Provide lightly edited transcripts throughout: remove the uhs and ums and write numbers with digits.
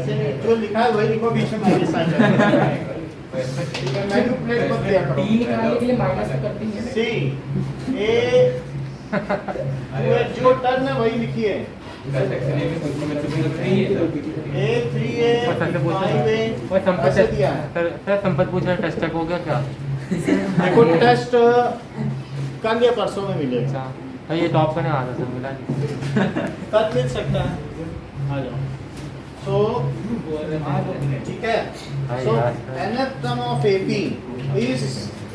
ऐसे नहीं, जो लिखा है वही लिखो, बीच में माइनस साइन लगाओ। ठीक है, मैनिपुलेट मत किया करो। डी निकालने के लिए माइनस करते हैं सी ए जो टर्म है वही लिखिए, ए 3A 5A ऐसे दिया है। सर संपत पूछ रहे टेस्ट चेक हो गया क्या? देखो टेस्ट कल या परसों में मिलेगा। अच्छा तो ये टॉप करने आ रहा सर, मिला नहीं। कल मिल सकता है, आ जाओ। सो ठीक है, सो nth टर्म ऑफ AP इस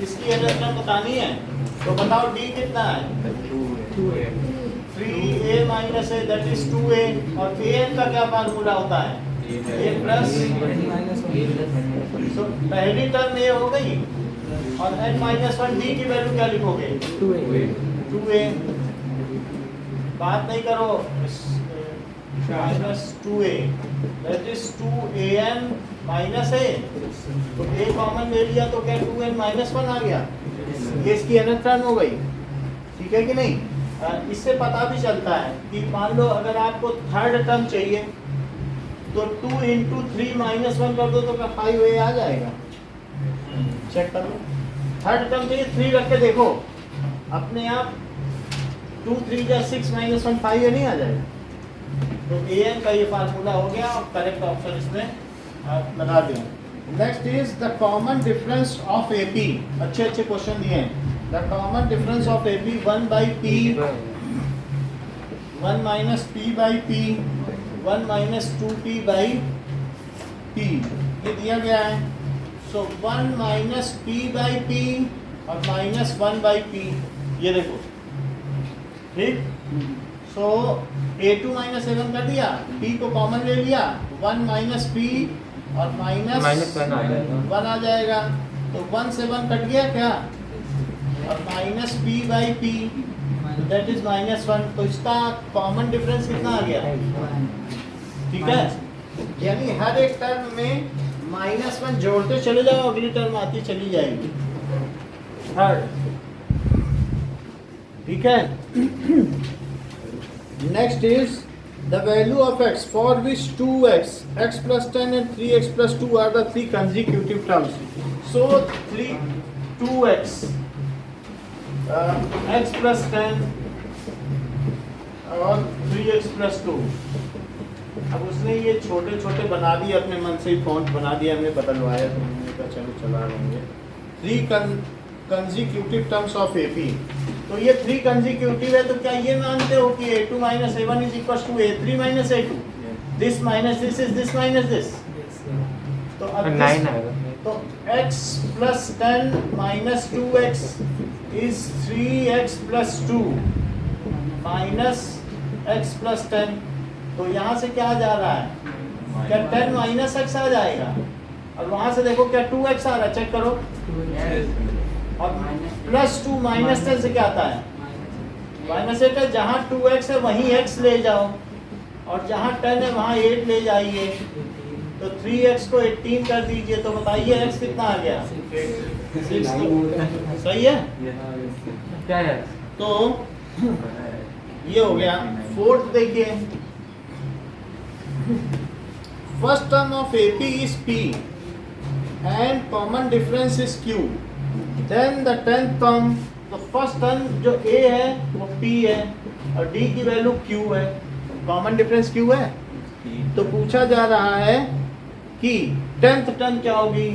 इसकी nth टर्म बतानी है, तो बताओ D कितना है? 3A minus A that is 2A, और AN का क्या फार्मूला होता है? A प्लस, तो पहली टर्म A हो गई, और n-1 D की वैल्यू क्या लिखोगे? 2A। बात नहीं करो, minus 2A that is 2AN minus A, तो A कॉमन ले लिया तो क्या 2N माइनस 1 आ गया, ये इसकी nth टर्म हो गई। ठीक है कि नहीं? इससे पता भी चलता है कि मान लो अगर आपको थर्ड टर्म चाहिए तो 2 into 3 minus 1 कर दो तो क्या 5A आ जाएगा? चेक कर लो। थर्ड टर्म चाहिए 3 रख के देखो, अपने आप 2 3 या 6 minus 1 5A नहीं आ जाएगा। तो AN का ये फार्मूला हो गया, और करेक्ट ऑप्शन इसमें लगा दिया। Next is the common difference of AP। अच्छे अच्छे क्वेश्चन दिए हैं। The common difference of AP 1 by P, 1 minus P by P, 1 minus 2P by P, ये दिया गया है। सो 1 minus P by P और minus 1 by P, ये देखो ठीक। सो A2 minus A1 कर दिया, P को कॉमन ले लिया, 1 minus P और माइनस 1 आ जाएगा, तो 1 से 1 कट गया क्या, और minus P by P that is -1, तो इसका कॉमन डिफरेंस कितना आ गया? ठीक है, यानी हर एक टर्म में -1 जोड़ते चले जाओ, अगली टर्म आती चली जाएगी थर्ड। ठीक है, next is the value of x for which 2x, x plus 10 and 3x plus 2 are the three consecutive terms. So 2x, x plus 10 और 3x plus 2। अब उसने ये छोटे छोटे बना दिए, अपने मन से ही फॉन्ट बना दिया, हमने बदलवाया, तो हमने कहा चलो चला लेंगे। 3 consecutive terms of AP। तो ये 3 कंसेक्यूटिव है, तो क्या ये मानते हो कि A2 minus A1 is equals to A3 minus A2? This minus this is this minus this। तो अब 9 आएगा। तो x plus 10 minus 2x is 3x plus 2 minus x plus 10। तो यहाँ से क्या जा रहा है, क्या 10 minus x आ जाएगा, और वहाँ से देखो क्या 2x आ रहा है, चेक करो। और प्लस 2 माइनस 10 से क्या आता है, -8 है। जहाँ 2x है वहीं x ले जाओ, और जहाँ 10 है वहाँ 8 ले जाइए, तो 3x को 18 कर दीजिए, तो बताइए x कितना आ गया, 6। सही है, क्या है? तो ये हो गया। फोर्थ देखिए, first term of AP is P and common difference is Q। Then the 10th term, तो फर्स्ट टर्म जो A है वो P है, और D की वैल्यू Q है, कॉमन डिफरेंस Q है। तो पूछा जा रहा है कि 10th टर्म क्या होगी,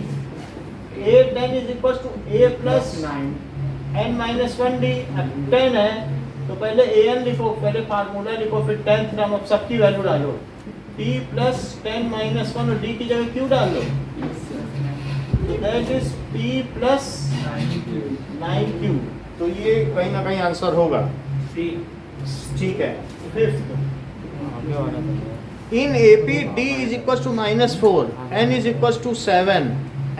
A10 is equals to A plus n-1D। अब 10 है तो पहले AN लिखो, पहले फार्मूला लिखो, फिर 10th टर्म, अब सबकी वैल्यू डालो, P plus 10-1 और D की जगह Q डाल दो, that is P plus 9Q। तो ये कहीं ना कहीं आंसर होगा, ठीक है। Fifth, in AP D is equals to -4, N is equals to 7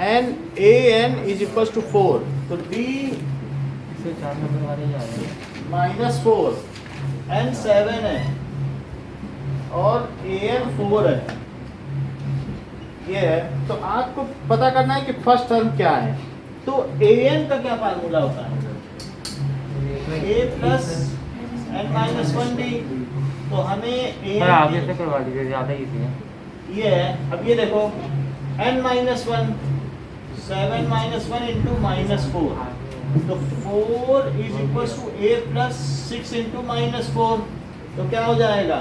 and AN is equals to 4। तो D इससे 4 नंबर वाले ही आ रहे हैं। -4, N 7 है और AN 4 है, ये है। तो आपको पता करना है कि फर्स्ट टर्म क्या है। तो AN का क्या फार्मूला होता है, A plus n-1D। तो हमें पर आगे से करवा दीजिए, ज़्यादा इजी है। ये है। अब ये देखो n minus one, 7 minus one into minus four, तो 4 is equal to a plus 6 into minus four, तो क्या हो जाएगा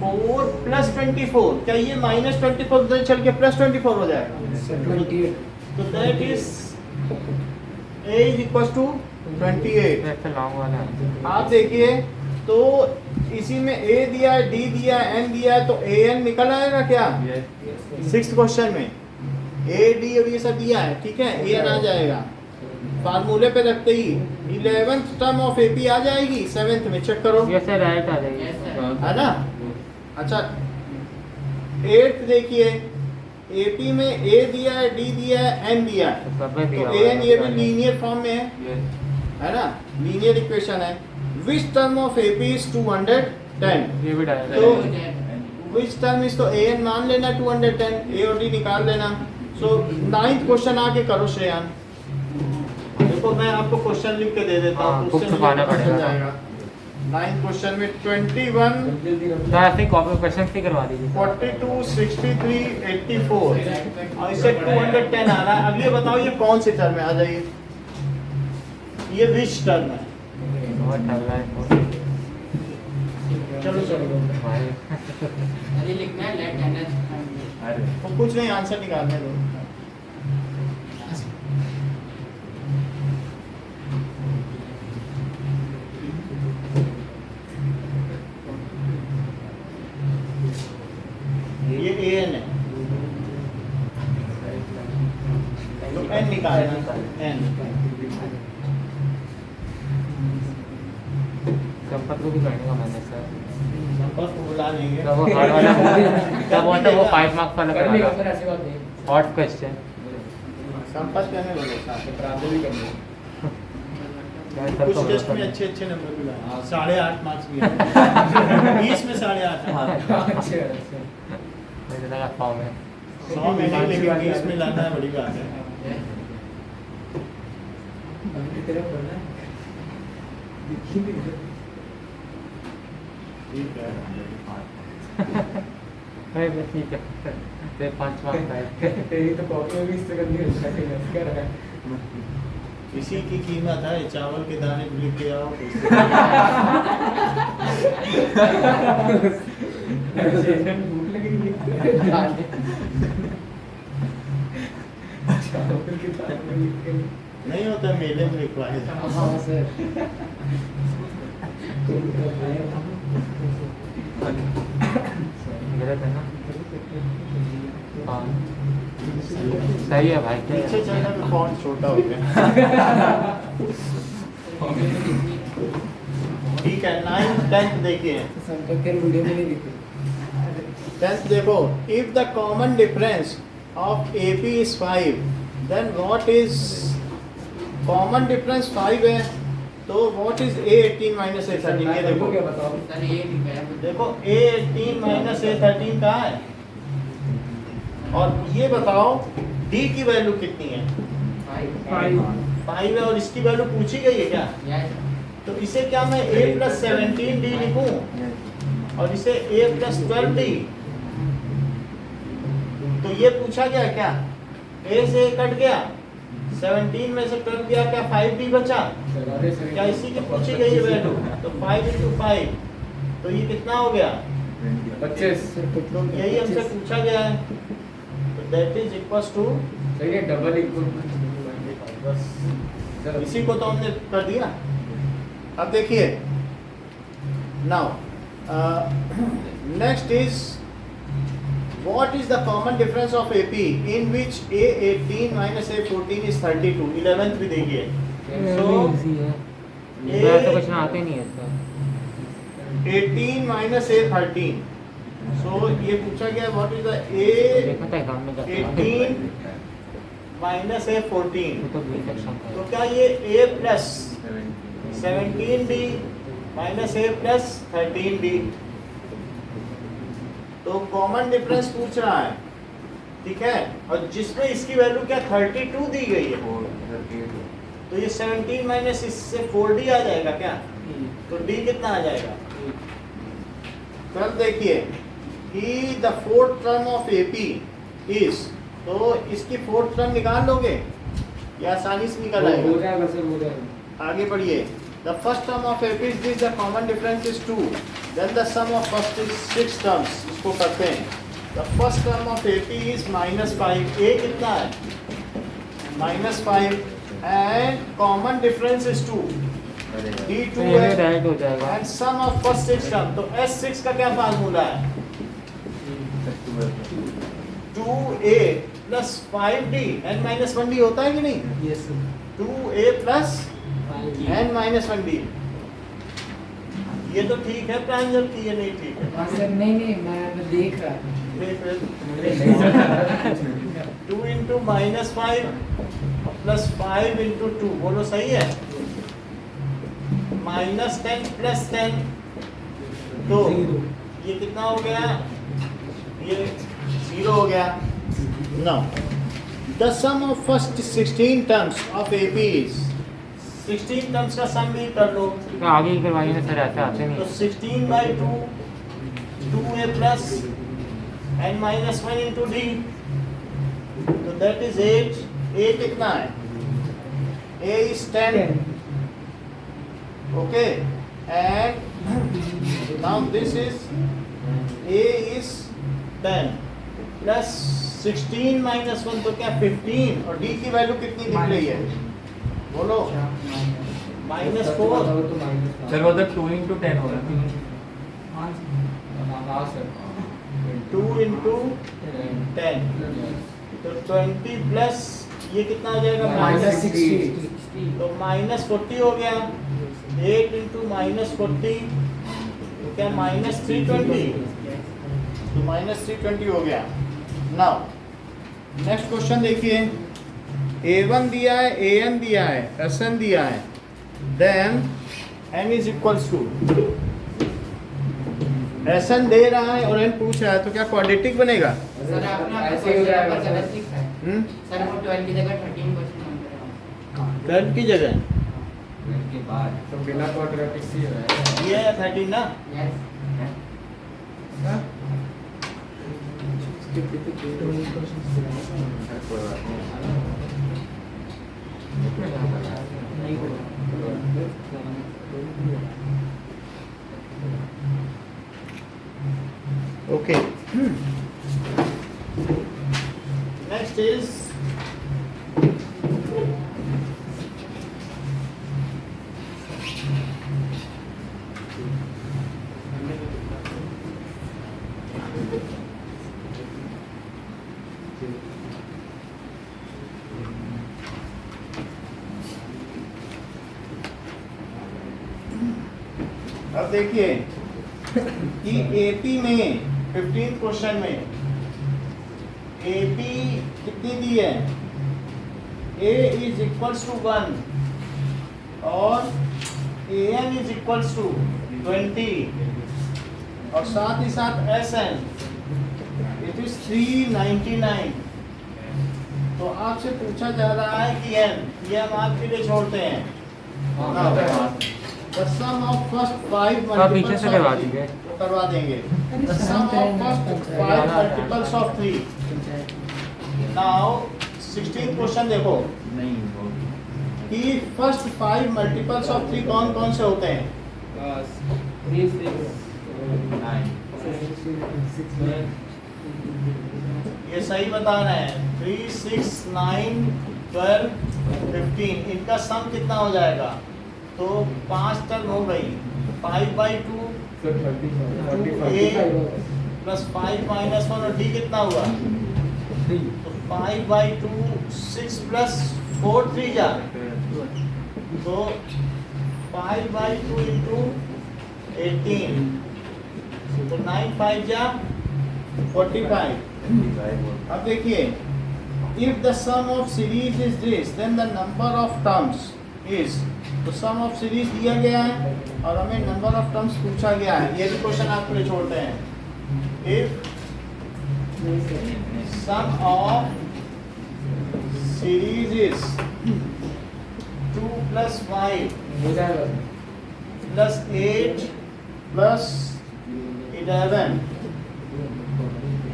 4 प्लस 24, क्या ये माइनस 24 उधर चल के प्लस 24 हो जाएगा, तो that is a is equal to 28। ऐसा लॉन्ग वाला है। आप देखिए तो इसी में a दिया है, d दिया है, n दिया है, तो an निकल आएगा क्या सिक्स्थ क्वेश्चन में, a d और ये सब दिया है, ठीक है, an आ जाएगा फार्मूले पे रखते ही 11th टर्म ऑफ AP आ जाएगी 7th में, चेक करो ये से राइट आ जाएगी। है ना। अच्छा 8th देखिए AP में a दिया है, d दिया है, n दिया है, सब में तो दिया हुआ an ये भी लीनियर फॉर्म में है ना, लीनियर इक्वेशन है। Which term of AP is 210, ये भी तो डायरेक्ट विच टर्म इज, तो an मान लेना 210, a और d निकाल लेना। सो 9th क्वेश्चन आके करो श्रेयान, देखो मैं आपको क्वेश्चन लिख के दे देता हाँ, हूँ, कुछ छुपाना पड़ेगा। 9th क्वेश्चन में 21 तो ऐसे कॉपी क्वेश्चन ही करवा दीजिए। 42 63 84 और इसे 210 आ रहा है। अब ये बताओ ये कौन सी टर्म है, आ जाइए, ये विच टर्म है, बहुत चल रहा है चलो चलो भाई। अरे लिखना है लेट एनएच। तो कुछ नहीं, आंसर निकालने दो। ये an है, तो n निकालना, n संपत को भी करने का मैंने सर। संपर्क को बुला लेंगे। तब वो हार्ड वाला तब वो 5 मार्क्स वाला कर लेगा करा सर, ऐसी बात नहीं। Hot question. संपर्क करने बोलो साथ में, प्राप्त भी कर लेगा। कुछ टेस्ट में अच्छे अच्छे नंबर भी लाए, 8.5 मार्क्स भी आए 20 में 8.5, अच्छा अच्छा। मुझे लगा फॉर्म है 100 में नहीं, लेकिन 20 में लाना है, बड़ी बात है। अभी की तरफ बढ़ना है। ठीक है, अरे बस ठीक है फिर 5 मार्क्स आए। तेरी तो कॉपी में भी इससे गंदी कर रहा है। इसी की कीमत है, चावल के दाने लिख के आओ। भूख लगेगी। चावल के दाने लिख के। नहीं होता मेले में लिखवाए जाओ। हाँ सर। गलत है ना। हाँ सही है भाई। पीछे चलने में फॉन्ट छोटा हो गया। ठीक है, 9th 10th देखिए, संपर्क के वीडियो में नहीं दिखी। 10th देखो, if the common difference of AP is 5, then what is, common difference 5 है, तो what is A18 minus A13, ये देखो, क्या बताओ सर ये लिखा है देखो A18 माइनस A13 कहाँ है, और ये बताओ D की वैल्यू कितनी है, 5 है, और इसकी वैल्यू पूछी गई है क्या, यस तो इसे क्या मैं A प्लस 17D लिखूं और इसे A प्लस 12D, तो ये पूछा गया क्या, A से A कट गया, 17 में से 12 गया, क्या 5D बचा, क्या इसी की पूछी गई है वैल्यू, तो 5 into 5, तो ये कितना हो गया, 25। तो यही हमसे पूछा गया है, तो दैट इज इक्वल्स टू, सही है, डबल इक्वल। बस इसी को तो हमने कर दिया। अब देखिए now next is what is the common difference of AP in which A18 minus A14 is 32, 11th भी देखिए, so इजी है ये तो क्वेश्चन आते नहीं है इसका। 18 minus A13, so ये पूछा गया what is the देखा था एग्जाम में जाके। A18 minus A14, वो तो बी सेक्शन था। तो क्या ये A plus 17D minus A plus 13D, तो कॉमन डिफरेंस पूछ रहा है, ठीक है, और जिसमें इसकी वैल्यू क्या 32 दी गई है, तो ये 17 माइनस इससे 4D आ जाएगा क्या, तो D कितना आ जाएगा, कल देखिए कि the fourth term of AP is, तो इसकी फोर्थ टर्म निकाल लोगे या आसानी से निकल हो आएगा? जाएगा सर, हो जाएगा। आगे बढ़िए। The first term of AP is this, the common difference is 2, then the sum of first is 6 terms. इसको करते हैं। The first term of AP is -5, A कितना है? -5 and common difference is 2, D 2 तो ये है डायरेक्ट हो जाएगा। And sum of first 6 term. तो S6 का क्या फार्मूला है? 2A plus 5D n minus 1D होता है कि नहीं? Yes, sir. 2A प्लस n माइनस 1D। ये तो ठीक है प्रांजल की, ये नहीं ठीक है। हाँ सर, नहीं मैं देख रहा था। देख 2 इंटू -5 प्लस 5 इंटू 2, बोलो सही है? -10 प्लस 10, तो ये कितना हो गया? ये 0 हो गया। Now, the sum of first 16 terms of AP is, 16 terms का सम भी कर लो। तो आगे ही करवाइए ना सर, ऐसे आते तो नहीं। 16/2 2A प्लस n माइनस 1 इंटू D, तो दैट इज 8। A कितना है? A is 10, okay, and now this is A is 10 plus 16 minus 1, तो क्या 15, और D की वैल्यू कितनी दिख रही है? बोलो। -4। सर वो तो 2 into 10 होगा। हाँ सर। 2 इंटू 10, तो 20 प्लस ये कितना हो जाएगा? -60। तो -40 हो गया। 8 इंटू -40, तो क्या -320, तो -320 हो गया। नाउ नेक्स्ट क्वेश्चन देखिए। A1 दिया है, AN दिया है, SN दिया है, then N is equals to, SN दे रहा है और N पूछ रहा है, तो क्या क्वाड्रेटिक बनेगा? सर आपने ऐसे ही हो जाएगा पर गलत लिखा है। हम्म, सर वो 12 की जगह 13% कर्व की जगह के बाद तो बिना क्वाड्रेटिक से है। ये है 13 ना। यस। Okay. Next is अब देखिए कि AP में 15 क्वेश्चन में AP कितनी दी है? A इज इक्वल्स टू 1 और AN इज इक्वल्स टू 20 और साथ ही साथ SN इट इज 399। तो आपसे पूछा जा रहा है कि N, ये हम आपके लिए छोड़ते हैं। The sum of first 5 तो आप पीछे multiples से करवा of 3, दीजिए। वो करवा देंगे। The sum of first 5 multiples of 3. Now 16 question देखो नहीं कि फर्स्ट 5 मल्टीपल्स ऑफ 3 कौन कौन से होते हैं? 9 ये सही बता रहे हैं। 3, 6, 9, 12, 15, इनका सम कितना हो जाएगा? तो 5 टर्म हो गई। 5/2 2A प्लस 5 माइनस 1 और D कितना हुआ? तो 5/2 6 प्लस 4 3 जा, तो 5/2 इंटू 18, तो 9 5 जा 45। अब देखिए, if the sum of series is this, then the number of terms is, तो sum of series दिया गया है और हमें number of terms पूछा गया है। ये भी क्वेश्चन आपके लिए छोड़ते हैं। if sum of series is 2 plus 5 plus 8 plus 11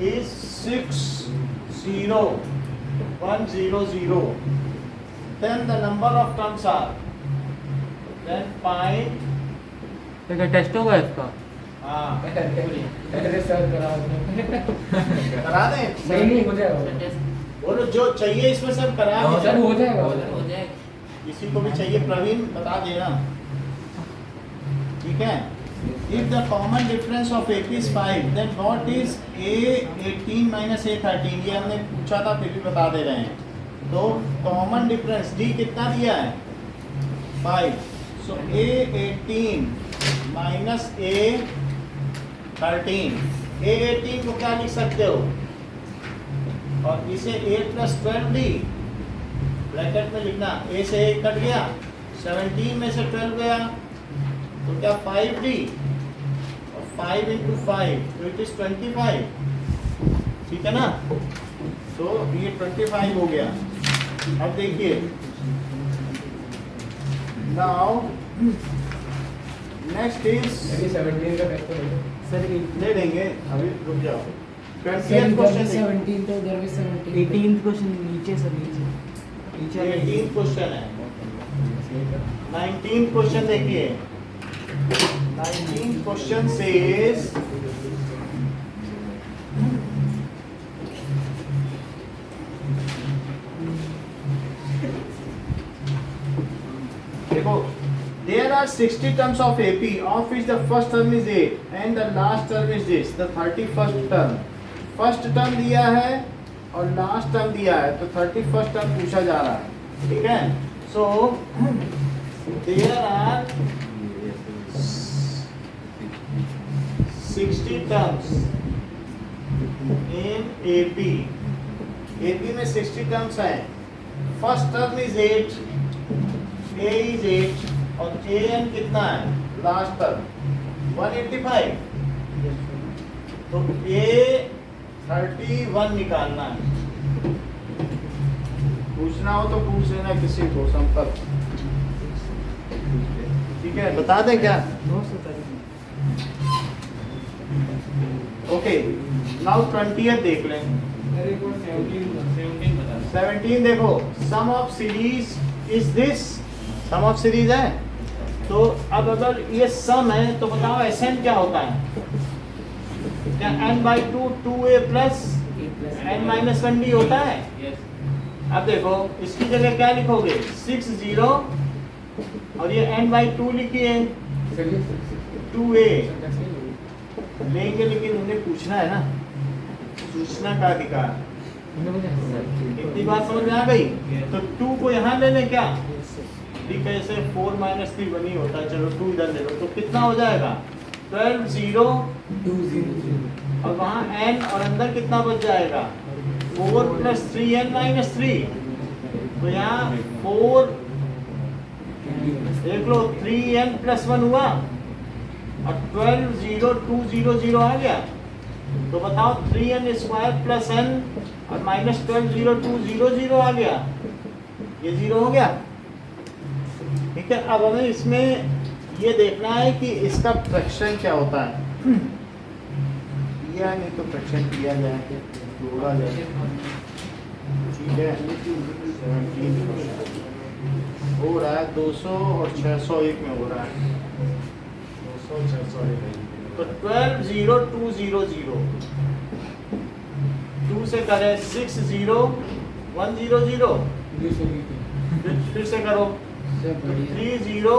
is 60100. Then the number of terms are, then find, तो क्या टेस्ट होगा इसका? हाँ अरे सर करा दो। करा दें? नहीं हो जाएगा। बोलो जो चाहिए इसमें सब करा हाँ, के सर चलो। हो जाएगा। हो जाएगा। किसी को भी चाहिए प्रवीण बता देना, ठीक है। If the common difference of AP is 5, then what is A18 minus A13? ये हमने पूछा था फिर भी बता दे रहे हैं। तो कॉमन डिफरेंस D कितना दिया है? 5. So A18 minus A13. A18 को क्या लिख सकते हो? और इसे 8 plus 12D ब्रैकेट में लिखना। A से 8 कट गया, 17 में से 12 गया, तो क्या 5D और 5 into 5, तो इट इज 25, ठीक है ना। तो ये 25 हो गया। अब देखिए, नाउ नेक्स्ट इज, 17 का टेस्ट तो सर दे देंगे, अभी रुक जाओ। 20th क्वेश्चन क्वेश्चन 17 तो उधर भी 17 18th क्वेश्चन नीचे सर नीचे 18th क्वेश्चन है। 19th क्वेश्चन देखिए। 19th question says, देखो, there are 60 terms of AP, of which the first term is 8 and the last term is this, the 31st term. First term दिया है और last term दिया है, तो 31st term पूछा जा रहा है, ठीक है। सो there are 60 terms in AP. AP में 60 terms हैं। First term is 8, A is 8 और AN कितना है? लास्ट टर्म 185, तो A31 निकालना है। पूछना हो तो पूछ लेना किसी को, संपर्क, ठीक है। बता दें क्या? ओके, नाउ 20th देख लें। 17 देखो, sum of series is this, sum of series है। तो अब अगर ये सम है तो बताओ SN क्या होता है? क्या n/2 2a प्लस n-1d होता है? अब देखो, इसकी जगह क्या लिखोगे? 60 और ये n/2 लिखिए, 2a लेंगे, लेकिन उन्हें पूछना है ना, सूचना का अधिकार। इतनी बात समझ में आ गई? तो 2 को यहाँ ले लें क्या? ठीक है, ऐसे 4 - 3 1 ही होता है, चलो 2 इधर ले लो, तो कितना हो जाएगा? 12 0 और वहाँ n और अंदर कितना बच जाएगा? 4 + 3n - 3, तो यहाँ 4 देख लो, 3n + 1 हुआ और 12 0 2 0 0 आ गया। तो बताओ 3n² + n और -12 0 2 0 0 आ गया, ये 0 हो गया, ठीक है। अब हमें इसमें ये देखना है कि इसका फ्रैक्शन क्या होता है। किया नहीं तो फ्रैक्शन किया जाए, जोड़ा जाए, ठीक है। 17 हो रहा है 200 और 601 में हो रहा है, 200 601। तो 12 0 2 0 0, 2 से करें 6 0 1 0 0, फिर से करो 3 0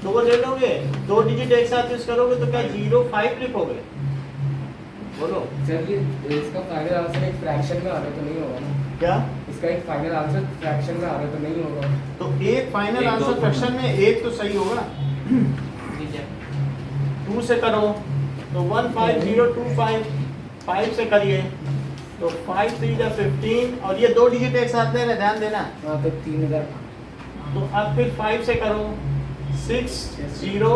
2 ले लोगे, 2 डिजिट एक साथ यूज करोगे तो क्या 0 5 लिखोगे? बोलो सर ये इसका फाइनल आंसर एक फ्रैक्शन में आ रहा तो नहीं होगा ना? क्या? इसका एक फाइनल आंसर फ्रैक्शन में आ रहा तो नहीं होगा? तो एक फाइनल आंसर फ्रैक्शन में एक तो सही होगा। 2 से करो तो 1 5 0 2 5, 5 से करिए तो 5 3 15 और ये 2 डिजिट एक साथ ले रहे, ध्यान देना। हाँ तो 3000। तो अब फिर 5 से करो 6 0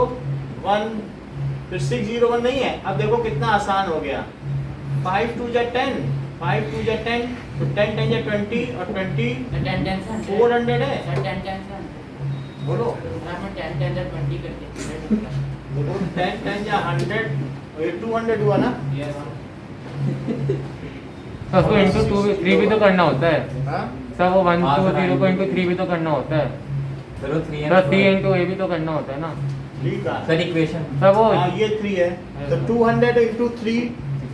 1, फिर 6 0 1 नहीं है। अब देखो कितना आसान हो गया, 5 2 10, 5 2 10, तो 10 10 20 और 20 400 है। बोलो देखो 10 10 100 और ये 200 हुआ ना। तो उसको इंटू 3 भी तो करना होता है हाँ? सर, वो 1 हाँ, 2 तो 0 को 9 इंटू 3 भी तो करना होता है चलो 3 सर, 3 इंटू ए भी तो करना होता है ना ठीक है सर इक्वेशन सर वो हाँ ये 3 है तो 200 इंटू 3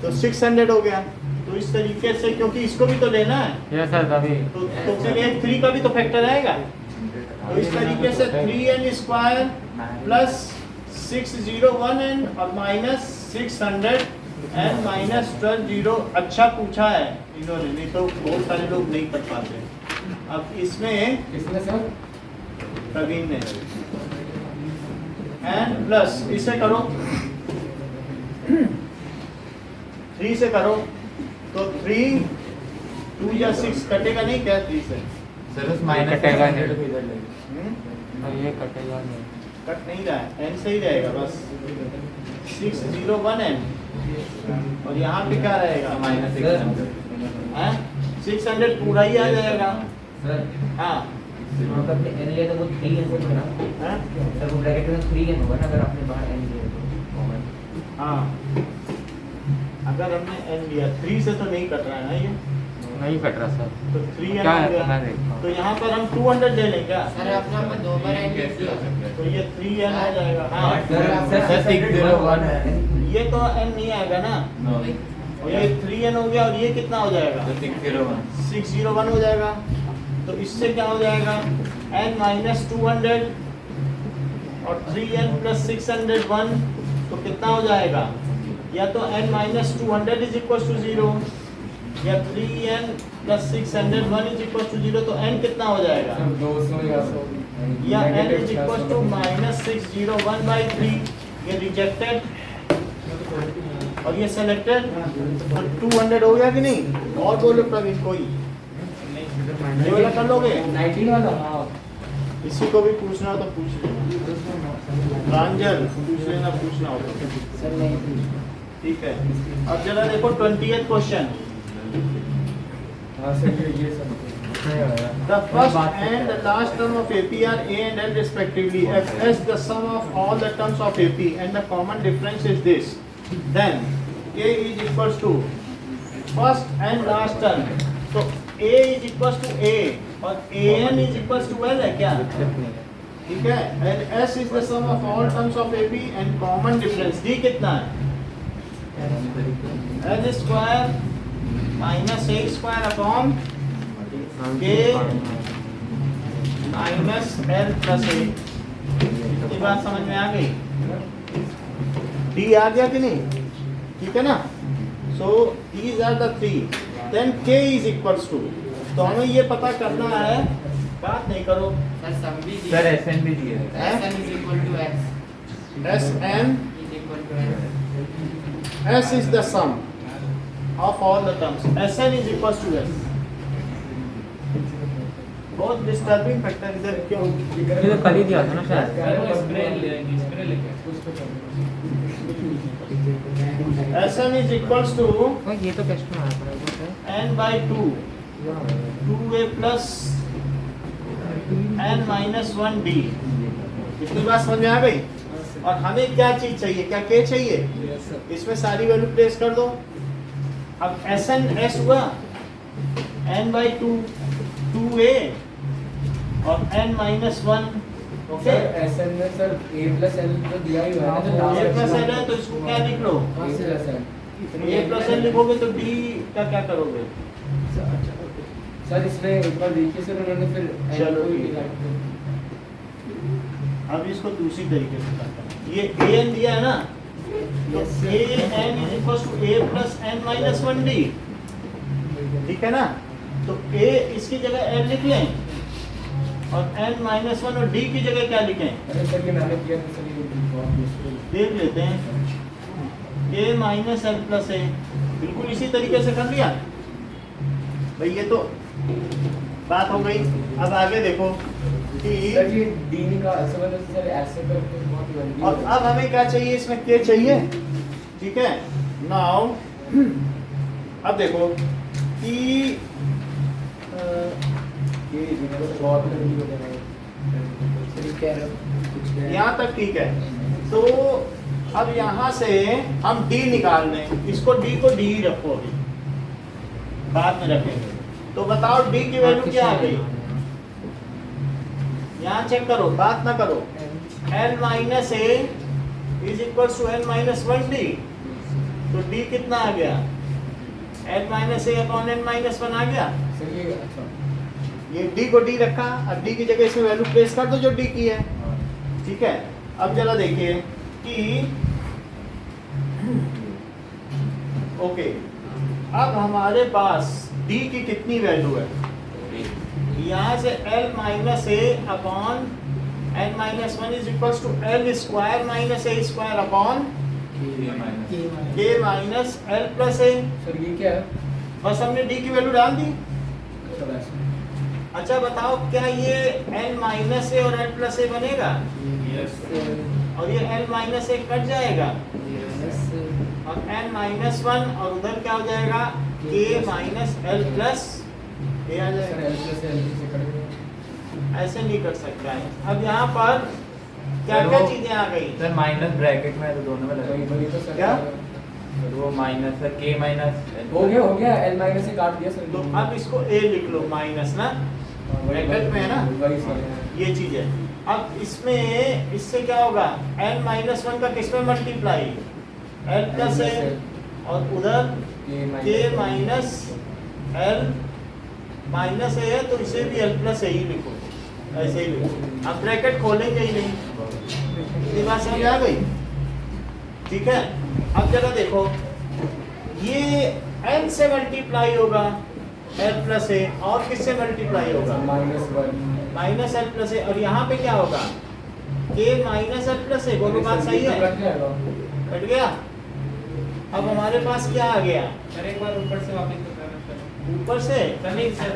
तो 600 हो गया। तो इस तरीके से, क्योंकि इसको भी तो लेना है, ये सर तभी तो फिर एक 3 का भी तो फैक्टर आएगा। तो इस तरीके से 3n स्क्वायर प्लस 601n और माइनस 600 एंड माइनस 12 अच्छा पूछा है इन्होंने, नहीं तो बहुत सारे लोग नहीं कर पाते। अब इसमें इसमें सर प्रवीण ने एंड प्लस इसे करो 3 से करो तो 3 2 या 6 कटेगा नहीं क्या 3 से? सर उस माइनस कटेगा नहीं। 600 को इधर ले और ये कटेगा नहीं कट नहीं रहा है, n से ही रहेगा बस 601n और यहाँ पे क्या रहेगा माइनस 600 हैं? 600 पूरा ही आ जाएगा। सर हाँ मतलब n लिया तो वो 3n होगा ना हैं? सर, वो ब्रैकेट में 3n होगा ना अगर आपने बाहर n लिया तो कॉमन। हाँ अगर हमने n लिया 3 से तो नहीं कट रहा है ना ये, नहीं कट रहा सर तो 3n क्या हो है गया। मैं देखता हूँ तो यहाँ पर हम 200 ले लें क्या? सर अपना अपन 2 बार n लिख दिया तो ये 3n आ जाएगा। हाँ सर 601 है ये तो n नहीं आएगा ना, और ये 3n हो गया और ये कितना हो जाएगा? तो 601 601 हो जाएगा। तो इससे क्या हो जाएगा n माइनस 200 और 3n प्लस 601 तो कितना हो जाएगा? या तो n minus 200 is equal to 0 या 3n plus 601 is equal to 0। तो n कितना हो जाएगा? 200 या 100 या n is equal to minus 601 by 3। ये रिजेक्टेड और ये सेलेक्टेड, तो 200 हो गया कि नहीं? और बोलो प्रवीण कोई ये वाला कर लोगे? 19 वाला हां किसी को भी पूछना हो तो पूछ लेना। प्रांजल पूछ लेना, पूछना हो तो। सर नहीं ठीक है। अब जरा देखो 20th क्वेश्चन। हां सर ये सब The first and the last term of AP are A and L respectively. If S the sum of all the terms of AP and the common difference is this, then A is equals to first and last term. So A is equals to A और AN is equals to L है क्या? ठीक है। And S is the sum of all terms of AP and common difference. D कितना है? L square minus A square upon K minus L plus A. ये बात समझ में आ गई? डी आ गया कि नहीं? ठीक है ना? So these are the 3 then K is equals to, तो हमें ये पता करना है, बात नहीं करो, सर सम भी सर एसएन भी दिए है sn is equal to x S N is equal to x S is the sum of all the terms, S N is equals to S. बहुत डिस्टर्बिंग फैक्टर इधर क्यों? ये तो कल ही दिया था ना शायद S N is equals to ओए, ये तो टेस्ट में आया था एन बाई 2 2a प्लस n माइनस 1d। इतनी बात समझ में आ गई? और हमें क्या चीज चाहिए? क्या k चाहिए? इसमें सारी वैल्यू प्लेस कर दो। अब Sn s हुआ n बाई 2 2a और n माइनस 1। ओके, sn में सर a प्लस l तो दिया ही हुआ है ना, a प्लस l है तो इसको क्या लिख लो? a plus l a plus l लिखोगे तो d का क्या करोगे? सर इसमें एक बार देखिए सर उन्होंने फिर n चलो, को ही ठीक है। डिवाइड कर अब इसको दूसरी तरीके से करते हैं। ये an दिया है ना, तो an is equals to a plus n minus 1d। ठीक है ना? तो a इसकी जगह n लिख लें और n माइनस 1 और d की जगह क्या लिखें? अरे सर ये मैंने किया था सर, ये बहुत मुश्किल देख लेते हैं। a minus l plus a, बिल्कुल इसी तरीके से कर लिया भाई। ये तो बात हो गई। अब आगे देखो कि सर ये d निकाल ऐसे मतलब सर ऐसे करके बहुत जल्दी और अब हमें क्या चाहिए? इसमें k चाहिए। ठीक है, नाउ अब देखो कि बहुत जल्दी हो जाएगा सर, ये कह रहे हो कुछ कह रहे हो? यहाँ तक ठीक है। तो अब यहाँ से हम d निकाल लें, इसको d को d ही रखो अभी। बाद में रखेंगे। तो बताओ डी की वैल्यू क्या आ गई? यहाँ चेक करो, बात ना करो। n minus A is equal to n minus 1d। तो d कितना आ गया? n minus A upon n minus 1 आ गया। सर ये अच्छा ये d को d रखा, अब d की जगह इसमें वैल्यू प्लेस कर दो जो d की है। ठीक है, अब जरा देखिए कि ओके, अब हमारे पास d की कितनी वैल्यू है? यहाँ से l minus A upon n minus 1 is equal to l square minus A square upon k minus l plus A. Sir ये क्या है? बस हमने d की वैल्यू डाल दी। अच्छा वैसे अच्छा बताओ, क्या ये n माइनस ए और l प्लस ए बनेगा? और ये l माइनस ए कट जाएगा और n माइनस 1 और उधर क्या हो जाएगा? k माइनस l प्लस ए आ सर जाएगा। L प्लस L से कट गया। ऐसे नहीं कर सकता है। अब यहाँ पर क्या क्या चीजें आ गई? सर माइनस ब्रैकेट में तो दोनों में वही लगा। वही तो सर क्या? सर वो माइनस है k माइनस हो गया L माइनस से काट दिया सर। तो अब इसको a लिख लो माइनस ना, ब्रैकेट में है ना? वही सर ये चीज है। अब इसमें इससे क्या होगा? n माइनस 1 का किस में मल्टीप्लाई? l प्लस ए और उधर k माइनस l माइनस ए है तो इसे भी l प्लस ए ही लिखो, ऐसे ही लिखो। अब ब्रैकेट खोलेंगे ही नहीं। ये बात समझ आ गई? ठीक है, अब जरा देखो, ये n से मल्टीप्लाई होगा l प्लस ए और किससे मल्टीप्लाई होगा? -1 माइनस l प्लस ए। और यहाँ पे क्या होगा? k माइनस l प्लस ए। बोलो बात सही है? कट जाएगा। कट गया। अब हमारे पास क्या आ गया? सर एक बार ऊपर से वापस बताना सर। ऊपर से सर नहीं सर,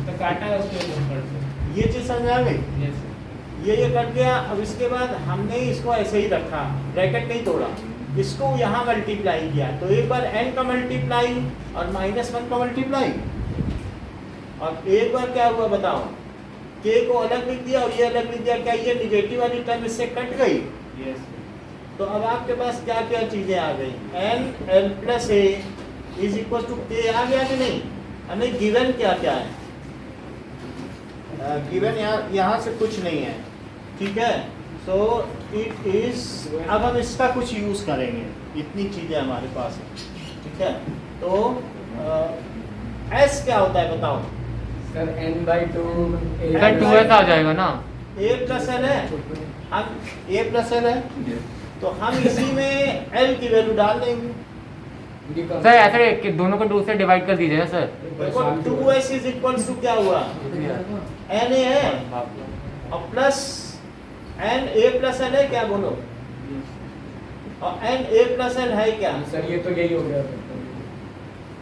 तो काटा है उसके ऊपर से। ये चीज समझ आ गई? Yes sir. ये कट गया। अब इसके बाद हमने इसको ऐसे ही रखा, ब्रैकेट नहीं तोड़ा, इसको यहाँ मल्टीप्लाई किया। तो एक बार n का मल्टीप्लाई और -1 का मल्टीप्लाई, और एक बार क्या हुआ बताओ? k को अलग लिख दिया और ये अलग लिख दिया। क्या ये निगेटिव वाली टर्म इससे कट गई? यस तो अब आपके पास क्या क्या चीजें आ गई? n l plus A is equal to k आ गया कि नहीं? हमें गिवन क्या क्या है? गिवन यहाँ से कुछ नहीं है। ठीक है, सो इट इज, अब हम इसका कुछ यूज करेंगे। इतनी चीजें हमारे पास है। ठीक है, तो s क्या होता है बताओ? सर n/2 सर 2s आ जाएगा ना? a प्लस l है, हम a प्लस l है तो हम इसी में l की वैल्यू डाल देंगे। सर ऐसे कि दोनों को 2 से डिवाइड कर दीजिए ना सर। देखो 2s इज इक्वल टू क्या हुआ? n a है और plus n a plus l है क्या? बोलो। और n a प्लस l है क्या? सर ये तो यही हो गया।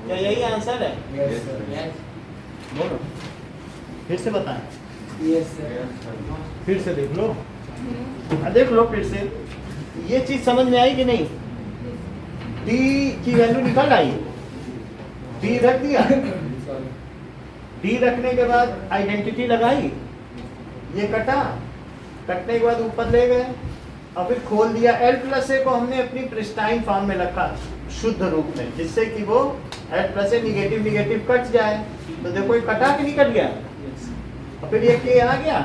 क्या यही आंसर है? Yes sir. बोलो, फिर से बताएं। Yes sir. फिर से देख लो, देख लो फिर से। ये चीज समझ में आई कि नहीं? d की वैल्यू निकल आई, d रख दिया, d रखने के बाद आइडेंटिटी लगाई, ये कटा, कटने के बाद ऊपर ले गए और फिर खोल दिया। l प्लस ए को हमने अपनी प्रिस्टाइन फॉर्म में रखा शुद्ध रूप में, जिससे कि वो l प्लस ए निगेटिव निगेटिव कट जाए। तो देखो ये कटा कि नहीं कट गया? और फिर ये k आ गया,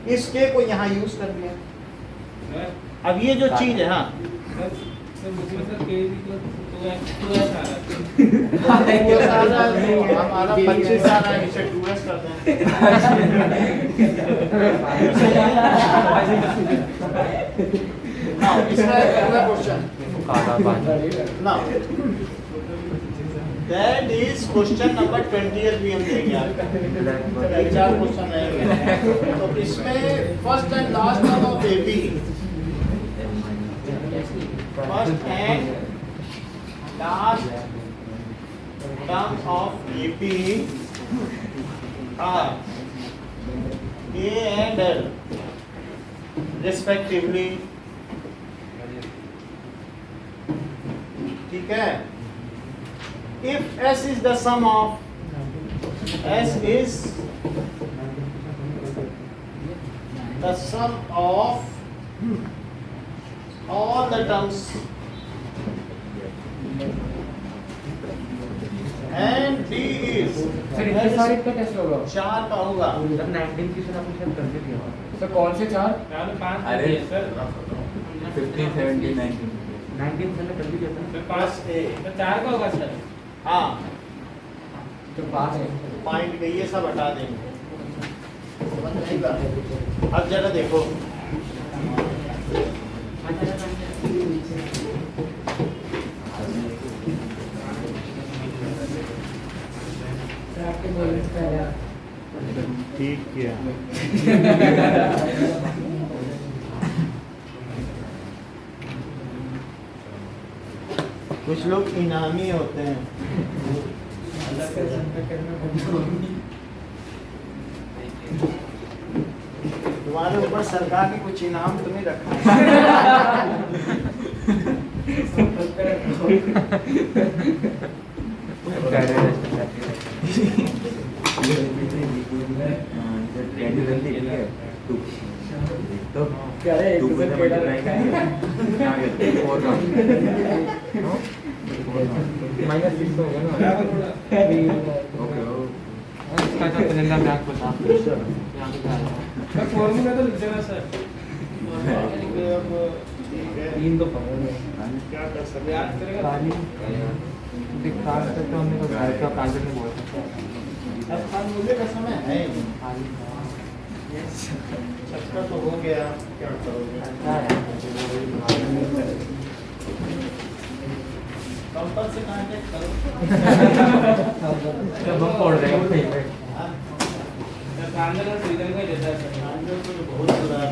इस k को यहाँ यूज कर दिया। सर अब ये जो चीज है, हाँ सर मुझे सर के मतलब 2s आ रहा है। वो सारा हमारा 25 आ रहा है, इसे 2s कर दें। Now, इसका अगला question. Now, that is question number 20 भी हम देंगे आपको। 4 क्वेश्चन रहेंगे। तो इसमें first and last term of AP, first and last term of AP are A and L respectively। ठीक है, if S is the sum of, S is the sum of all the terms and D is sir इतने सारे का test होगा 4 का होगा। Sir 19 की आपने शायद कर दी थी सर कौन से 4? मैंने 5 अरे दिए सर 15 17 19 19 मैंने कर दी था ना सर 5 तो 4 का होगा सर हाँ तो 5 है। पॉइंट गई है, सब हटा देंगे। अब जरा देखो सर आपके बोलने से पहले ठीक किया। कुछ लोग इनामी होते हैं। तुम्हारे ऊपर सरकार ने कुछ इनाम तो नहीं रखा है। तो क्या है टू एक से सर मल्टीप्लाई करेंगे फोर का माइनस 6 हो गया ना ओके इसका तो सिलेंडर ब्लैंक बता यहाँ पे क्या है सर फॉर्मूला तो लिख देना सर तीन तो पकड़ में क्या कर सकते याद करेगा खाली दिखा सकते हैं हमने तो घर का कांटे में बोल सकते हैं हैं। अब खान मुझे का समय है ही नहीं। खाली सबका तो हो गया, क्या करोगे? अच्छा है कंपल से कांटेक्ट करो। जब हम फोड़ देंगे कहीं पे हाँ, सर कांदे का सीजन का ही देता है सर कांटे को तो बहुत बुरा है।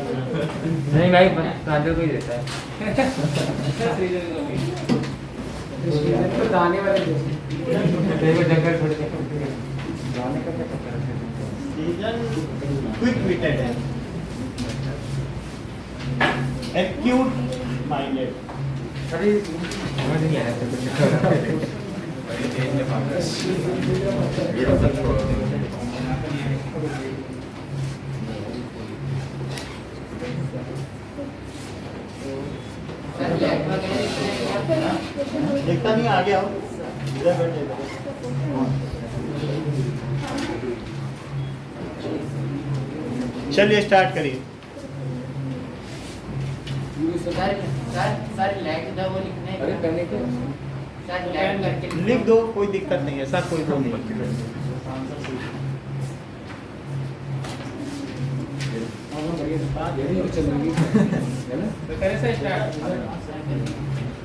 नहीं भाई कांटे को ही देता है सर सीजन का भी तो दाने वाले जैसे देखो जंगल छोड़ के जाने का क्या चक्कर है सीजन क्विक विटेड है, एक्यूट माइंडेड। अरे समझ नहीं आया कुछ सर लैग वगैरह देखता नहीं, आ गया हो इधर बैठे। चलिए स्टार्ट करिए। सर लैग था वो लिखने अरे करने के सर लैग करके लिख दो, कोई दिक्कत नहीं है, ऐसा कोई वो नहीं। तो करे सर स्टार्ट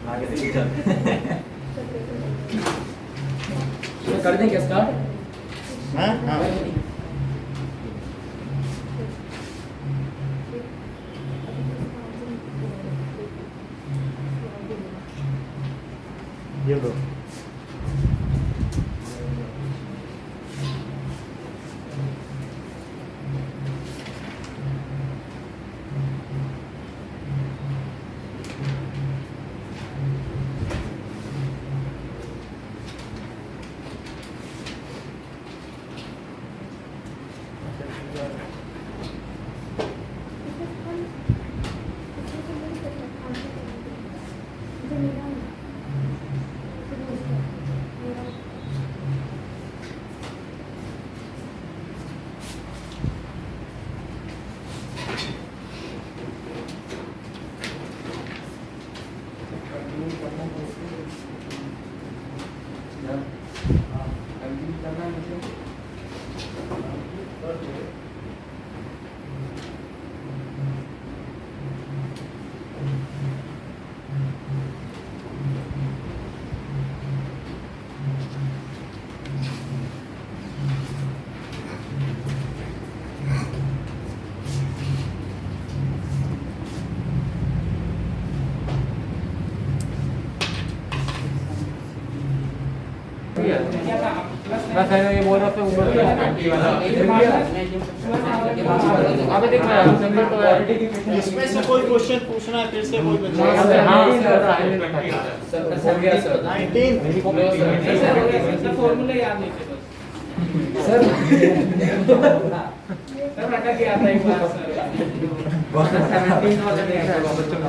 आगे से चल कर दें क्या स्टार्ट? हाँ हाँ ये लो। बस ये बोल रहा था ऊपर 20 वाला अबे देख सिंबल तो है इसमें से कोई क्वेश्चन पूछना है फिर से कोई बच्चा? हाँ सर हो गया सर 19 सर फॉर्मूला याद नहीं थे बस सर सर रटा के आता है एक बार सर। 17 वाला नहीं है बच्चों का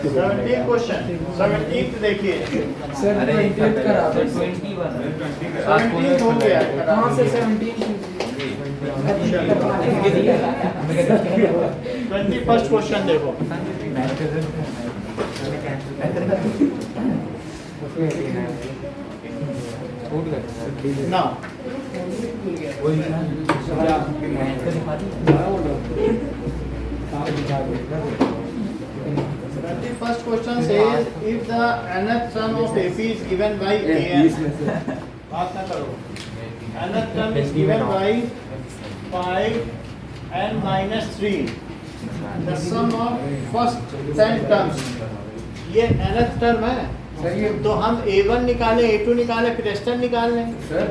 17 क्वेश्चन 17 देखिए सर अरे, 28 करा दो। 20 वाला 17 हो गया कहाँ से 17? 21st क्वेश्चन देखो ना 21st question says if the nth term of AP is given by an बात ना करो nth term is given by 5 n minus 3 the sum of first 10 terms ये nth term है सर ये तो हम A1 निकालें A2 निकालें फिर S10 निकाल लें सर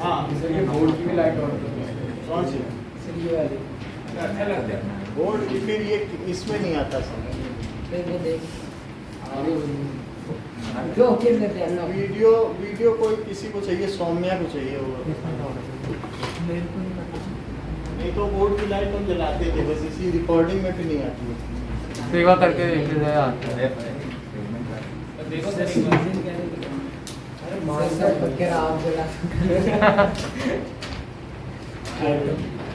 हाँ सर ये बोर्ड की भी लाइट ऑन कौन सी सर ये वाली अच्छा लगता है। बोर्ड की फिर ये इसमें नहीं आता समझ फिर वो देख जो ओके कर दिया ना वीडियो वीडियो कोई किसी को चाहिए सौम्या को चाहिए वो नहीं तो बोर्ड की लाइट हम जलाते थे बस इसी रिकॉर्डिंग में भी नहीं आती है सेवा करके देखते थे आता है तो देखो सर एक बार सर बकेरा आप जला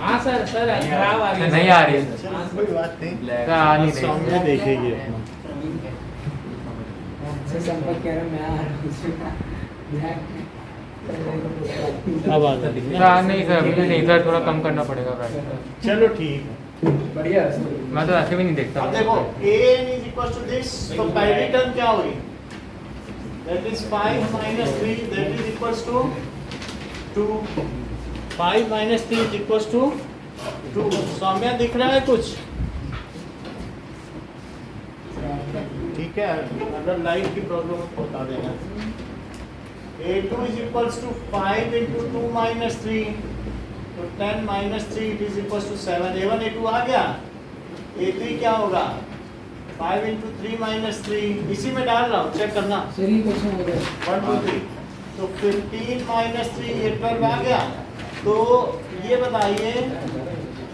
हाँ सर सर खराब आ रही है। नहीं आ रही है। चलो, कोई बात नहीं सर आ नहीं सौम्या रही देखेगी अपना सर संपर्क कह रहा मैं आ रहा हूँ अब आ जाती सर आ नहीं सर मुझे नहीं सर थोड़ा कम करना पड़ेगा प्राइस चलो ठीक है बढ़िया है सर मैं तो ऐसे भी नहीं देखता अब देखो an is equal to this तो पहली टर्म क्या हुई that is 5 minus 3 that is equals to 2 5 minus 3 is equals to 2 Saumya दिख रहा है कुछ ठीक है अगर लाइट की प्रॉब्लम है तो बता देना a2 is equals to 5 into 2 minus 3 तो 10 minus 3 it is equals to 7 a1 a2 आ गया a3 क्या होगा 5 into 3 minus 3 इसी में डाल रहा हूँ चेक करना सर ये क्वेश्चन हो गया 1 2 3 तो 15 minus 3 ये 12 आ गया तो ये बताइए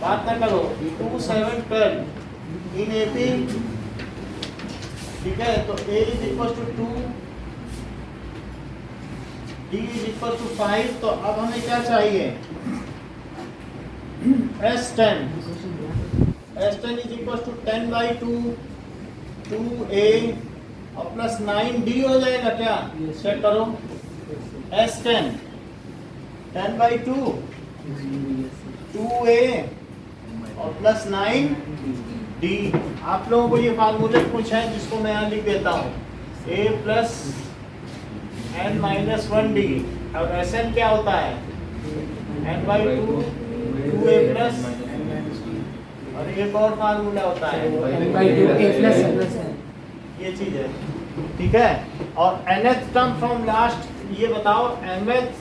बात ना करो 2 7 12 इन AP ठीक है तो a is equals to 2 d is equal to 5 तो अब हमें क्या चाहिए S10 S10 is equal to 10 by 2 2a और प्लस 9d हो जाएगा क्या चेक करो S10 10 by 2 2a और प्लस 9d आप लोगों को ये फार्मूले कुछ है जिसको मैं यहाँ लिख देता हूँ a plus n minus 1d और Sn क्या होता है n by 2 2a प्लस और एक और फार्मूला होता है ये चीज है ठीक है और nth टर्म फ्रॉम लास्ट ये बताओ nth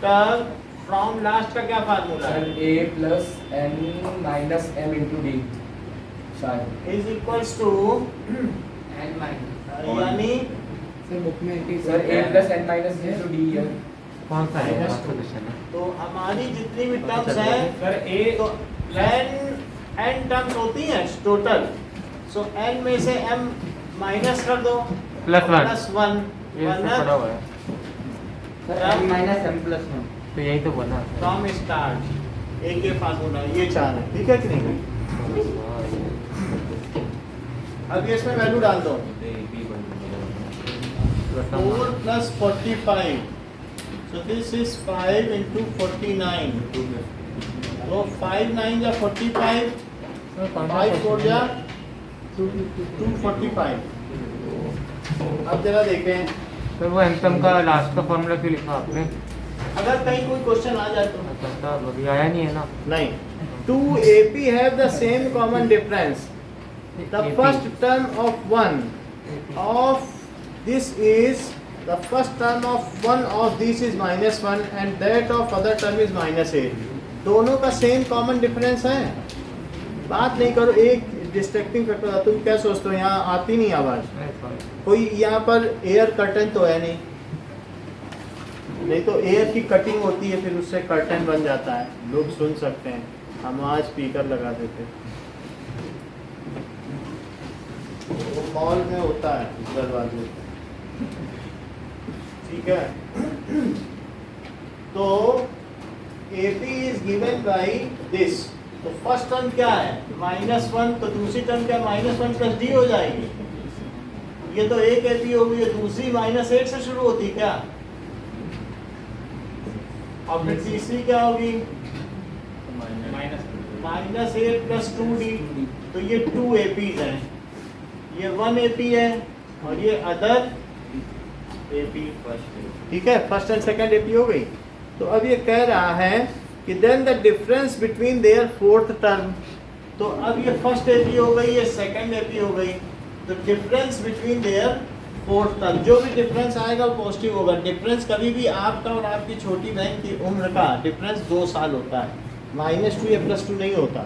टर्म फ्रॉम लास्ट का क्या फार्मूला है a plus n minus m into d शायद is equals to n minus यानी सर बुक में sir a plus n minus d into d है कौन सा है क्वेश्चन है तो हमारी जितनी भी टर्म्स हैं सर ए तो n टर्म्स होती हैं टोटल सो n में से m माइनस कर दो प्लस वन प्लस 1 ये इसमें पड़ा हुआ है टर्म minus m plus 1 तो यही तो बना फ्रॉम स्टार्ट एक ये फार्मूला ये चार है ठीक है कि नहीं अब ये इसमें वैल्यू डाल दो 4 plus 45 so this is 5 into 49 so 5 9 या 45 5 4 या 245 अब जरा देखें सर वो एंथम का लास्ट का फॉर्मूला क्यों लिखा आपने अगर कहीं कोई क्वेश्चन आ जाए तो अच्छा साहब अभी आया नहीं है ना नहीं 2 AP have the same common difference the first term of one of this is the first term of one of this is minus 1 and that of other term is minus 8 दोनों का सेम कॉमन डिफरेंस है बात नहीं करो एक distracting factor था तुम क्या सोचते हो यहाँ आती नहीं आवाज़ कोई यहाँ पर एयर कर्टन तो है नहीं नहीं तो एयर की कटिंग होती है फिर उससे कर्टन बन जाता है लोग सुन सकते हैं हम आज स्पीकर लगा देते, वो मॉल में होता है दरवाजे, ठीक है। तो AP is given by this, तो फर्स्ट टर्म क्या है -1, तो दूसरी टर्म क्या -1 + D हो जाएगी। ये तो एक AP हो गई, दूसरी -8 से शुरू होती क्या, और फिर तीसरी क्या होगी -8 + 2D, तो ये 2 APs हैं, ये 1 AP है और ये अदर AP, ठीक है। फर्स्ट एंड सेकंड AP हो गई। तो अब ये कह रहा है कि then the difference between their fourth term, तो अब ये फर्स्ट AP हो गई, ये सेकंड AP हो गई, तो difference between their fourth term, जो भी डिफरेंस आएगा वो पॉजिटिव होगा। डिफरेंस कभी भी आपका और आपकी छोटी बहन की उम्र का डिफरेंस 2 साल होता है, -2 या +2 नहीं होता।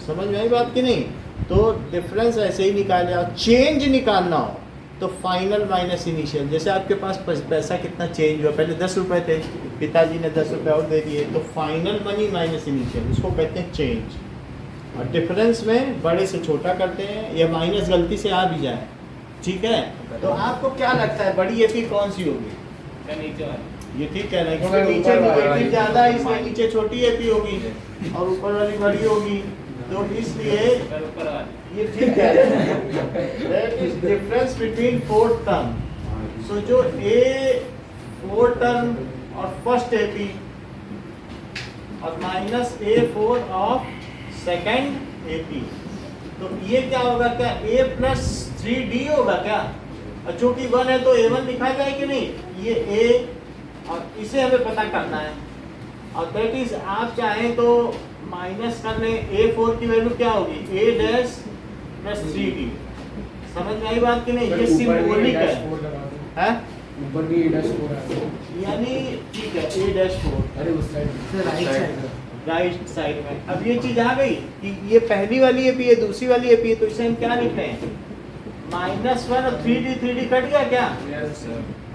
समझ में आई बात कि नहीं? तो डिफरेंस ऐसे ही निकाले, और चेंज निकालना हो तो फाइनल माइनस इनिशियल। जैसे आपके पास पैसा कितना चेंज हुआ, पहले 10 रुपये थे, पिताजी ने 10 रुपये और दे दिए, तो फाइनल मनी माइनस इनिशियल, उसको कहते हैं चेंज। और डिफरेंस में बड़े से छोटा करते हैं, या माइनस गलती से आ भी जाए, ठीक है। तो आपको क्या लगता है बड़ी AP कौन सी होगी? नीचे वाली। ये ठीक है ना, क्योंकि नीचे की ज़्यादा है इसलिए नीचे छोटी AP होगी और ऊपर वाली बड़ी होगी, तो इसलिए ऊपर वाली ये ठीक है। That is difference between fourth term. So जो A4 टर्म और फर्स्ट AP और -A4 ऑफ सेकंड AP, तो ये क्या होगा, क्या A + 3D होगा क्या? और चूंकि 1 है तो A1 लिखा जाए कि नहीं, ये A, और इसे हमें पता करना है। और दैट इज आप चाहें तो माइनस कर लें, A4 की वैल्यू क्या होगी, A' + 3D। समझ में आई बात कि नहीं? ये सिंबॉलिक है, हैं? ऊपर भी A'4 है, यानी ठीक है A'4 अरे उस side right side right side में। अब ये चीज आ गई कि ये पहली वाली AP है, दूसरी वाली AP है, तो इसे हम क्या लिख रहे हैं, -1 और 3D कट गया क्या,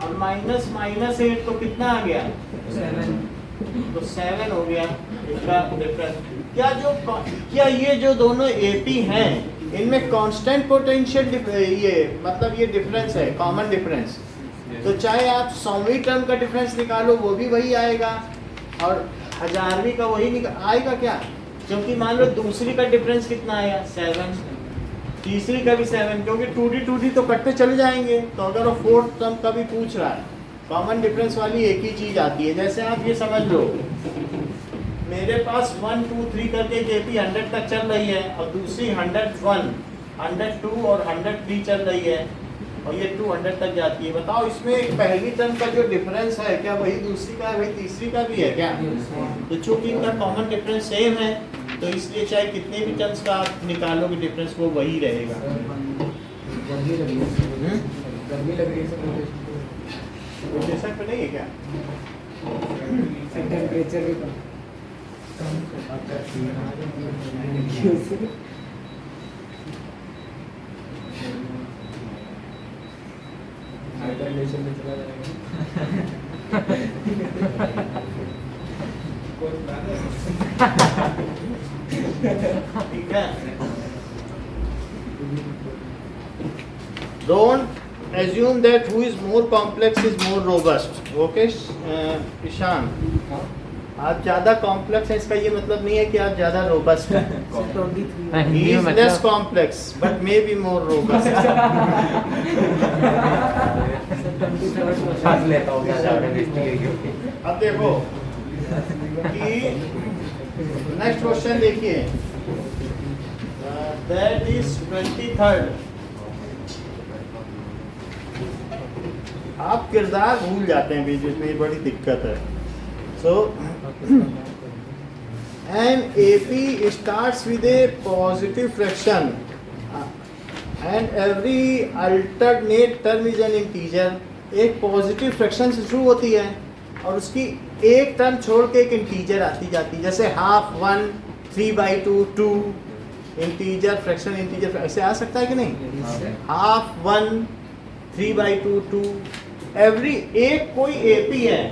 और -8 तो कितना आ गया, 7 तो 7 हो गया इसका डिफरेंस। क्या ये जो दोनों AP हैं इनमें कांस्टेंट पोटेंशियल ये मतलब ये डिफरेंस है, कॉमन डिफरेंस, तो चाहे आप 100वीं टर्म का डिफरेंस निकालो वो भी वही आएगा, और 1000वीं का वही आएगा क्या, क्योंकि मान लो दूसरी का डिफरेंस कितना आया 7, तीसरी का भी 7, क्योंकि 2D तो कटते चले जाएंगे। तो अगर वो फोर्थ टर्म का भी पूछ रहा है, कॉमन डिफरेंस वाली एक ही चीज आती है। जैसे आप ये समझ लो, मेरे पास 1 2 3 करके AP 100 तक चल रही है, और दूसरी 101 102 और 103 चल रही है, और ये 200 तक जाती है। बताओ इसमें पहली टर्म का जो डिफरेंस है क्या वही दूसरी का है, वही तीसरी का भी है क्या? तो चूंकि इनका कॉमन डिफरेंस सेम है, तो इसलिए चाहे कितने भी टर्म्स का आप निकालोगे डिफरेंस वो वही रहेगा। गर्मी लग रही है, गर्मी लग रही है प्रोसेसर पे नहीं है क्या? टेम्परेचर भी कम हाइबरनेशन में चला जाएगा। कोई बात है। ठीक है। Don't assume that who is more complex is more robust. Okay, Ishan, आप ज़्यादा कॉम्प्लेक्स हैं इसका ये मतलब नहीं है कि आप ज़्यादा रोबस्ट हैं। He is less complex but may be more robust. सांस लेता हूँ क्या ज़्यादा इन्वेस्टिगेट। अब देखो कि नेक्स्ट क्वेश्चन देखिए, दैट इज 23rd। आप किरदार भूल जाते हैं बीच बीच में, ये बड़ी दिक्कत है। सो N AP starts with a positive fraction and every alternate term is an integer। एक पॉजिटिव फ्रैक्शन से शुरू होती है और उसकी एक टर्म छोड़ के एक इंटीजर आती जाती है, जैसे 1/2 1 3/2 2 इंटीजर फ्रैक्शन इंटीजर ऐसे आ सकता है कि नहीं, 1/2 1 3/2 2। एवरी एक कोई AP है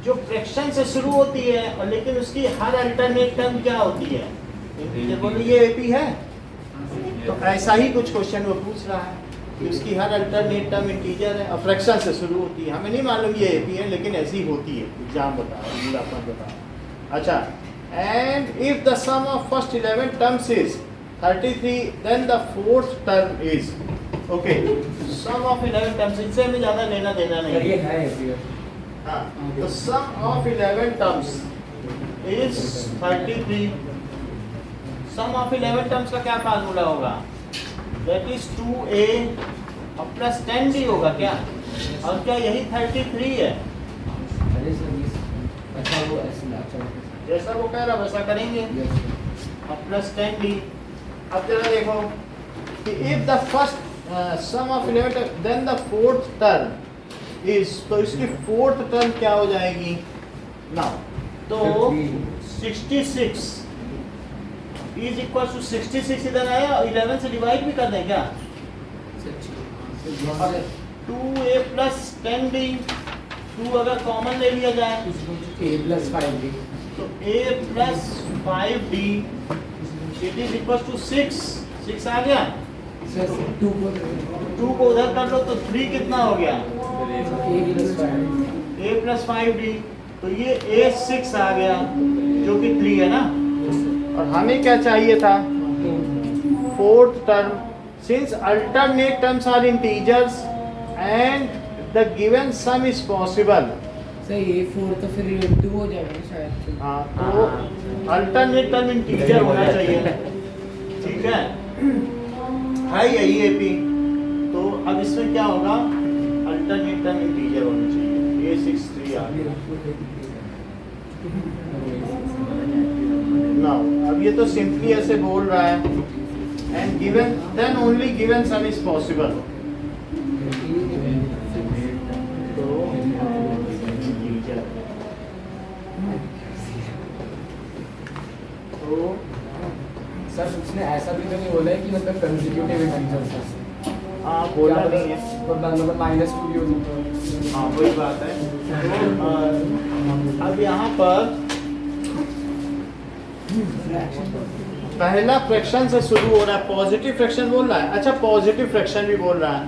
जो फ्रैक्शन से शुरू होती है और लेकिन उसकी हर अल्टरनेट टर्म क्या होती है, इंटीजर। बोलो ये एपी है, तो ऐसा ही कुछ क्वेश्चन वो पूछ रहा है कि उसकी हर अल्टरनेट टर्म इंटीजर है और फ्रैक्शन से शुरू होती है। हमें नहीं मालूम ये एपी है, लेकिन ऐसी होती है, एग्जाम बताओ, मूलापन बताओ। अच्छा, and if the sum of first 11 terms is 33 then the fourth term is okay. Sum of 11 terms, इनसे हमें ज़्यादा लेना देना नहीं सर ये है। है हाँ, तो sum of 11 terms is 33। Sum of 11 terms का क्या फार्मूला होगा, दैट इज 2a और प्लस 10b होगा क्या, और क्या यही 33 है। अरे सर ये अच्छा वो ऐसे अच्छा जैसा वो कह रहा वैसा करेंगे, और प्लस 10b। अब जरा देखो कि if the first sum of 11 then the fourth term is, तो इसकी फोर्थ टर्म क्या हो जाएगी नाउ, तो 66 इज इक्वल टू 66 इधर आया, 11 से डिवाइड भी कर दें क्या, 2a प्लस 10b, 2 अगर कॉमन ले लिया जाए a प्लस 5b, तो a plus 5b it is equal to 6 आ गया। सर 2 को 2 को उधर कर लो तो 3 कितना हो गया, a plus 5 a plus 5b, तो ये a 6 आ गया जो कि 3 है ना। और हमें क्या चाहिए था, fourth term, since alternate terms are integers and the given sum is possible. Sir ये 4 तो फिर 2 हो जाएगा ना शायद। हाँ, तो अल्टरनेट टर्म इंटीजर होना चाहिए, ठीक है यही एपी। तो अब इसमें क्या होगा, अल्टरनेट टर्म इंटीजर होना चाहिए, a63 आ गया। नाउ अब ये तो सिंपली ऐसे बोल रहा है, and given then only given sum is possible. तो इंटीजर, तो सर उसने ऐसा भी तो नहीं बोला है कि मतलब कंसेक्यूटिव इंटीजर्स है। हाँ बोला नहीं है, मतलब -2 भी हो सकता है। हाँ वही बात है। तो अब यहाँ पर पहला फ्रैक्शन से शुरू हो रहा है, पॉजिटिव फ्रैक्शन बोल रहा है। अच्छा, पॉजिटिव फ्रैक्शन भी बोल रहा है,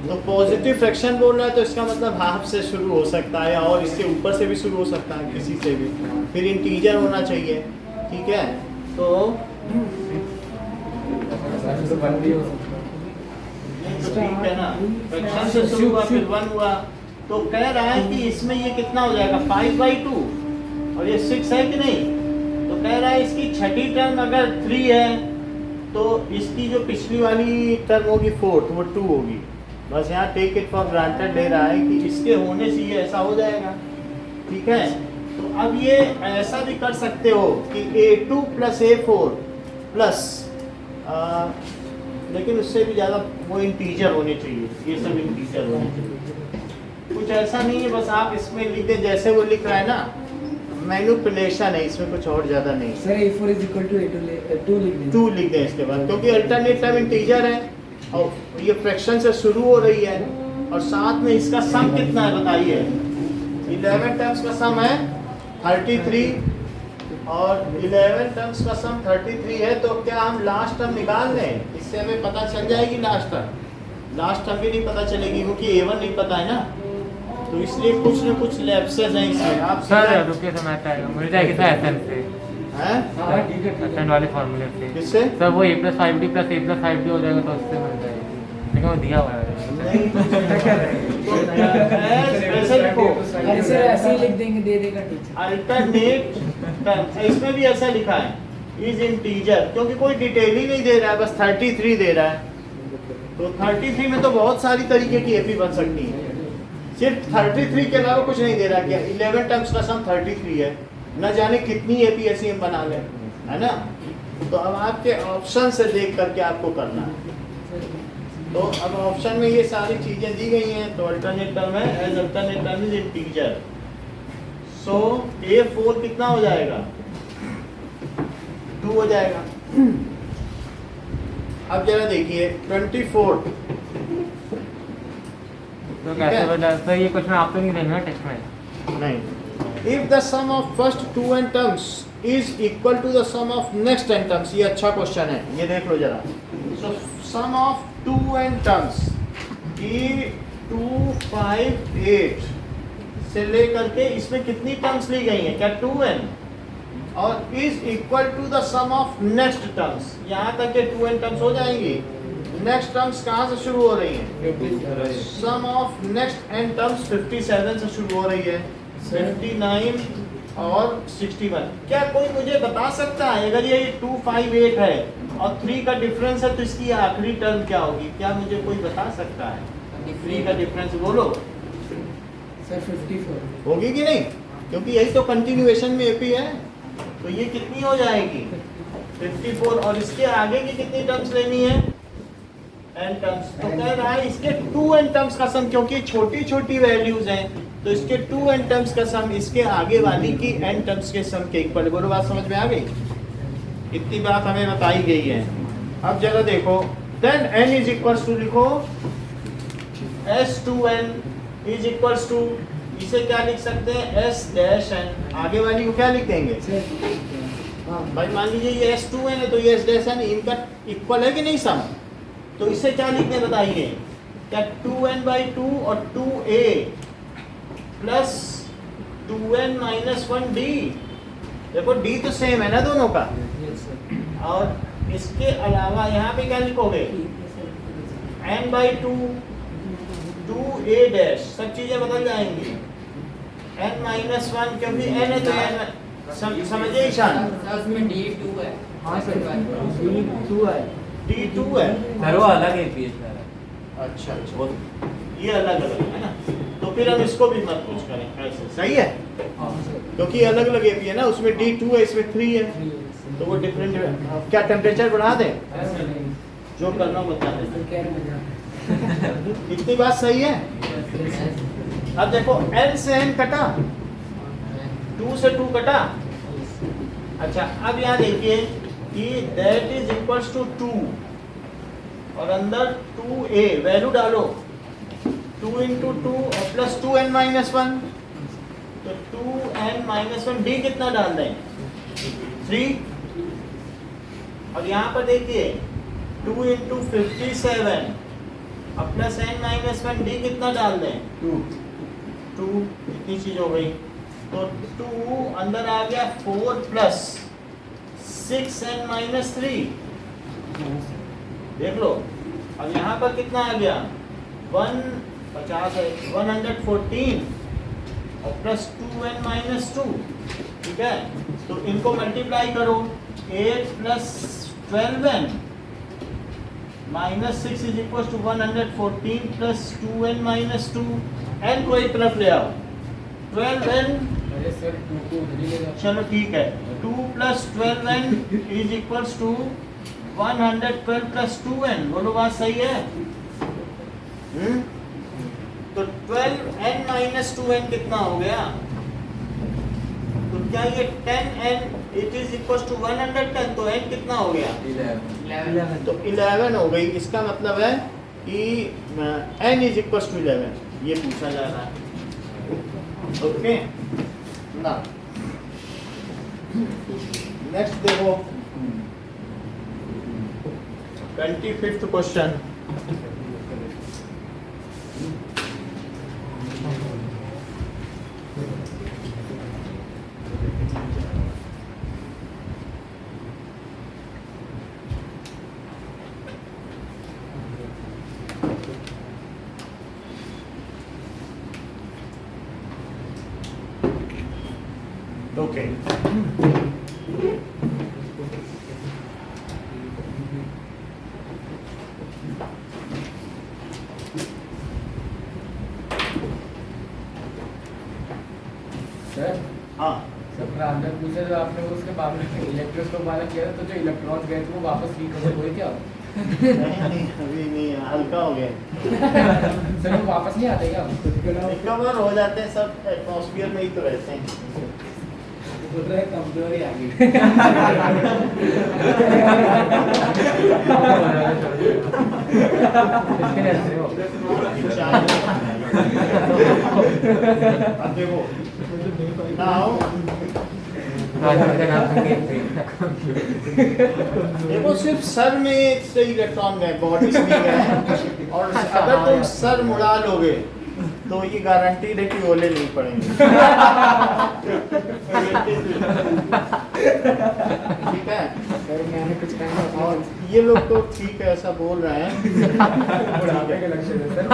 तो पॉजिटिव फ्रैक्शन बोल रहा है तो इसका मतलब हाफ से शुरू हो सकता है और इसके ऊपर से भी शुरू हो सकता है, किसी से भी, फिर इंटीजर होना चाहिए, ठीक है। तो तो 1 भी हो सकता है। तो ठीक है ना, फ्रैक्शन से शुरू हुआ फिर 1 हुआ, तो कह रहा है कि इसमें ये कितना हो जाएगा 5/2 और ये 6 है कि नहीं, तो कह रहा है इसकी छठी टर्म अगर 3 है तो इसकी जो पिछली वाली टर्म होगी 4th, वो 2 होगी। बस यहाँ टेक इट फॉर ग्रांटेड ले रहा है कि इसके होने से ये ऐसा हो जाएगा, ठीक है। तो अब ये ऐसा भी कर सकते हो कि a2 प्लस a4 प्लस लेकिन उससे भी ज़्यादा वो इंटीजर होने चाहिए, ये सब इंटीजर होने चाहिए। कुछ ऐसा नहीं है, बस आप इसमें लिख दें जैसे वो लिख रहा है ना, मैनिपुलेशन है इसमें, कुछ और ज़्यादा नहीं। सर a4 = a2 2 लिख दें। 2 लिख दें इसके बाद, क्योंकि अल्टरनेट टर्म इंटीजर है और ये फ्रैक्शन से शुरू हो रही है और साथ में इसका सम कितना है बताइए, 11 टर्म्स का सम है 33 और 11 टर्म्स का सम 33 है, तो क्या हम लास्ट टर्म निकाल लें, इससे हमें पता चल जाएगी लास्ट टर्म भी नहीं पता चलेगी क्योंकि a1 नहीं पता है ना, तो इसलिए कुछ न कुछ लैप्सेस हैं इसमें। आप सर रुकिए, समझ आएगा, मिल जाएगी सर एसएन से, हैं हाँ ठीक है। एसएन वाले फार्मूले से। किससे? सर वो a + 5d + a + 5d हो जाएगा तो उससे मिल जाएगी, लेकिन वो दिया हुआ है। नहीं ऐसे लिखो, अरे सर ऐसे ही लिख देंगे, दे देगा टीचर। अल्टरनेट टर्म, इसमें भी ऐसा लिखा है इज इंटीजर, क्योंकि कोई डिटेल ही नहीं दे रहा है, बस 33 दे रहा है। तो 33 में तो बहुत सारी तरीके की एपी बन सकती है, सिर्फ 33 के अलावा कुछ नहीं दे रहा। क्या 11 टर्म्स का सम 33 है, न जाने कितनी एपी ऐसी हम बना लें, है ना। तो अब आपके ऑप्शन से देख करके आपको करना है। तो अब ऑप्शन में ये सारी चीजें दी गई हैं, तो अल्टरनेट टर्म है, as alternate term is integer. So a4 कितना हो जाएगा, 2 हो जाएगा। अब जरा देखिए 24, तो कैसे बता सर, ये क्वेश्चन आप तो नहीं देंगे ना टेस्ट में? नहीं if the sum of first two n terms is equal to the sum of next n terms, ये अच्छा क्वेश्चन है, ये देख लो जरा। So sum of two n terms E258 से लेकर के इसमें कितनी टर्म्स ली गई हैं, क्या 2n, और is equal to the sum of next terms, यहाँ तक के 2n टर्म्स हो जाएंगी। नेक्स्ट टर्म्स कहाँ से शुरू हो रही हैं, सम ऑफ नेक्स्ट n टर्म्स 57 से शुरू हो रही है, 59 और 61। क्या कोई मुझे बता सकता है अगर ये 258 है और 3 का डिफरेंस है तो इसकी आखिरी टर्म क्या होगी, क्या मुझे कोई बता सकता है? 3 का डिफरेंस बोलो सर 54 होगी कि नहीं, क्योंकि यही तो कंटिन्यूएशन में एपी है, तो ये कितनी हो जाएगी 54, और इसके आगे की कितनी टर्म्स लेनी है, n टर्म्स। तो कह रहा है इसके 2n टर्म्स का सम, क्योंकि छोटी छोटी वैल्यूज हैं तो इसके 2n टर्म्स का सम इसके आगे वाली की n टर्म्स के सम के इक्वल। बोलो बात समझ में आ गई, इतनी बात हमें बताई गई है। अब जरा देखो, then n is equals to लिखो S2n इज इक्वल्स टू, इसे क्या लिख सकते हैं S डैश n, आगे वाली को क्या लिख देंगे भाई, मान लीजिए ये S2n है तो ये S डैश n इनका इक्वल है कि नहीं सम, तो इसे क्या लिखने बताइए, क्या 2n/2 और 2a plus 2n minus 1d, देखो d तो सेम है ना दोनों का, और इसके अलावा यहाँ पे क्या लिखोगे n/2 2a डैश, सब चीजें बदल जाएंगी, n माइनस 1 क्योंकि n है तो n, समझिए ईशान, उसमें D2 है। हाँ सर, D2 है, D2 है, सर वो अलग है पीएच सर। अच्छा अच्छा, वो ये अलग अलग है ना, तो फिर हम इसको भी मत कुछ करें ऐसे, सही है, क्योंकि ये अलग अलग एपी है ना, उसमें D2 है इसमें 3 है, तो वो डिफरेंट है। क्या टेम्परेचर बढ़ा दें, जो करना बता दें, इतनी बात सही है। अब देखो n से n कटा, 2 से 2 कटा, अच्छा अब यहाँ देखिए कि दैट इज इक्वल्स टू 2 और अंदर 2a वैल्यू डालो, 2 इंटू 2 और प्लस 2n माइनस 1, तो 2n माइनस 1 d कितना डाल दें 3, और यहाँ पर देखिए 2 इंटू 57 और प्लस n माइनस 1 d कितना डाल दें 2, इतनी चीज हो गई, तो 2 अंदर आ गया 4 प्लस 6n माइनस 3, देख लो, अब यहाँ पर कितना आ गया 150 है 114 और प्लस 2n माइनस 2, ठीक है, तो इनको मल्टीप्लाई करो, 8 plus 12n minus 6 is equal to 114 plus 2n minus 2, n को एक तरफ ले आओ, 12n, चलो ठीक है, 2 plus 12n is equals to 112 plus 2n, बोलो बात सही है, तो 12n माइनस 2n कितना हो गया, तो क्या ये 10n it is equals to 110, तो n कितना हो गया 11 तो 11 हो गई, इसका मतलब है कि n इज इक्वल्स टू 11, ये पूछा जा रहा है, ओके ना। नेक्स्ट देखो 25th क्वेश्चन, ओके सर हाँ सर आपने पूछा जो आपने वो उसके बाद में इलेक्ट्रोस्कोप वाला किया था, तो जो इलेक्ट्रॉन्स गए थे वो वापस रिकवर हुए क्या नहीं अभी नहीं, हल्का हो गया, सर वो वापस नहीं आते क्या रिकवर हो जाते हैं, सब एटमॉस्फेयर में ही तो रहते हैं। बोल रहा है कमजोरी आ गई। इसके लिए ऐसे हो। अब देखो नाउ राजा का नाम सुन के देखो सिर्फ सर में से इलेक्ट्रॉन गए, बॉडी में गए, और अगर तुम सर मुड़ा लोगे तो ये गारंटी है कि ओले नहीं पड़ेंगे। ठीक है, सर मैंने कुछ कहना और ये लोग तो ठीक है ऐसा बोल रहे हैं। बुढ़ापे के लक्षण है sir.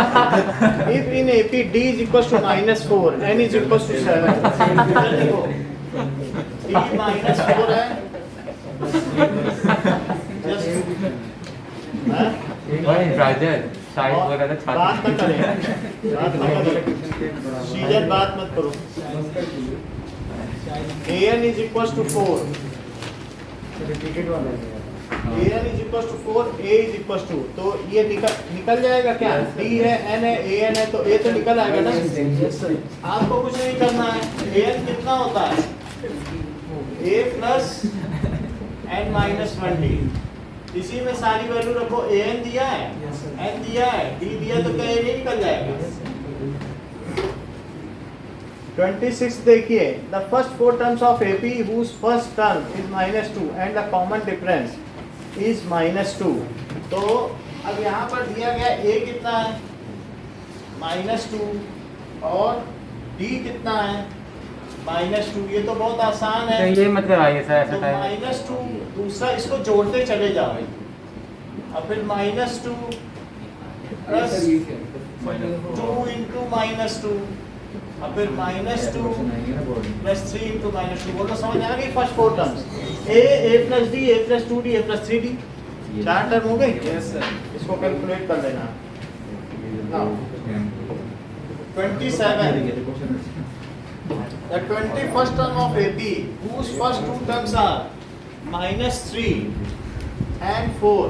If in AP D is equals to -4, N is equals to 7, देखो D -4 है, हाँ? भाई राजा शायद बोल रहा था बात छाती मत करें, बात मत करो, सीधे बात मत करो। AN is equals to 4, ticket वाला है AN is equals to 4, A is equals to, तो ये निकल जाएगा क्या? D है, N है, AN है, तो A तो निकल आएगा ना। आपको कुछ नहीं करना है। AN कितना होता है? A plus N minus 1D, इसी में सारी वैल्यू रखो। AN दिया है, N दिया है, D दिया, तो क्या A नहीं निकल जाएगा? 26 देखिए, the first four terms of AP whose first term is -2 and the common difference is -2, तो अब यहाँ पर दिया गया A कितना है? -2, और D कितना है? -2, ये तो बहुत आसान है। तो ये मतलब आई सर ऐसा तो टाइम -2 दूसरा, इसको जोड़ते चले जाओ, और फिर -2 प्लस 2 इंटू -2, और फिर -2 प्लस 3 इंटू -2, बोलो समझ आ गई? First four terms A plus D, A plus 2D, A plus 3D, 4 term हो गई। Yes sir. इसको कैलकुलेट कर लेना। Now, 27, the 21st term of AP whose first two terms are -3 and 4,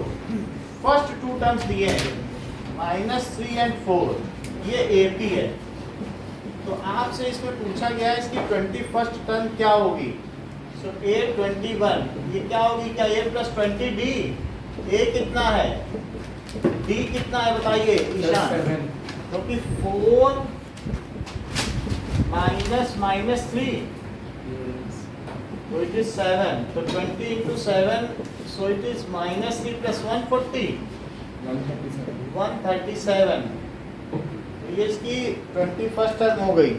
first two terms दिए हैं -3 and 4, ये AP है। तो आपसे इसमें पूछा गया है इसकी 21st टर्म क्या होगी? सो A21, ये क्या होगी? क्या A प्लस 20D? A कितना है? D कितना है बताइए ईशान? क्योंकि 4 minus -3, so it is 7, so 20 into 7, so it is -3 plus 140, 137, तो ये इसकी 21st टर्म हो गई।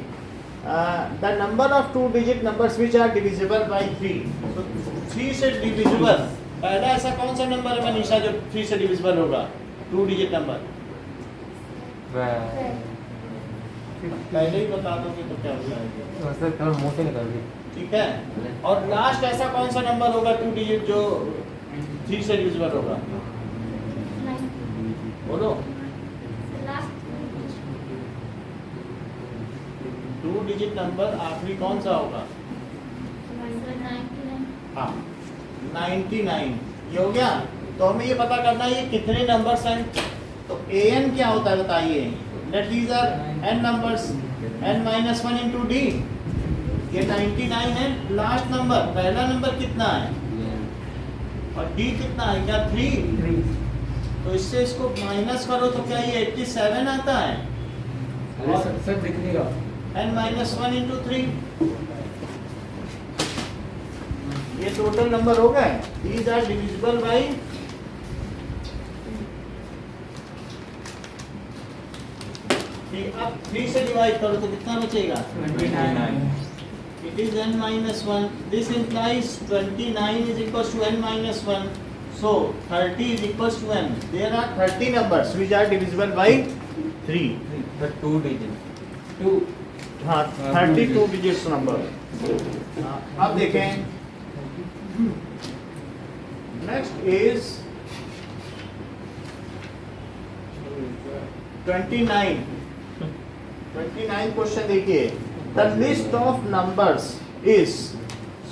The number of two digit numbers which are divisible by 3, so 3 से divisible पहला ऐसा कौन सा नंबर है मनीषा जो 3 से divisible होगा? 2 digit नंबर पहले ही बता दोगे तो क्या हो जाएगा? सर थोड़ा मुंह से निकल गई। ठीक है, और लास्ट ऐसा कौन सा नंबर होगा 2 डिजिट जो 3 से डिविजिबल होगा? बोलो। 2 डिजिट नंबर आखिरी कौन सा होगा? हाँ, 99, ये हो गया। तो हमें ये पता करना है ये कितने नंबर्स हैं। तो AN क्या होता है बताइए? Let these are n numbers, n-1 into D, ये 99 है लास्ट नंबर, पहला नंबर कितना है? और D कितना है? क्या 3? तो इससे इसको माइनस करो तो क्या ये 87 आता है? अरे सर दिख नहीं रहा। n-1 into 3, ये टोटल नंबर हो गए। These are divisible by अब 3 से डिवाइड करो तो कितना बचेगा? 29। It is n-1. This implies 29 is equals to n-1. So 30 is equals to n. There are 30 numbers which are divisible by 3. The 2 digit 2 हाँ, 32 digits number. अब देखें, next is 29. 29 क्वेश्चन देखिए। The list of numbers is,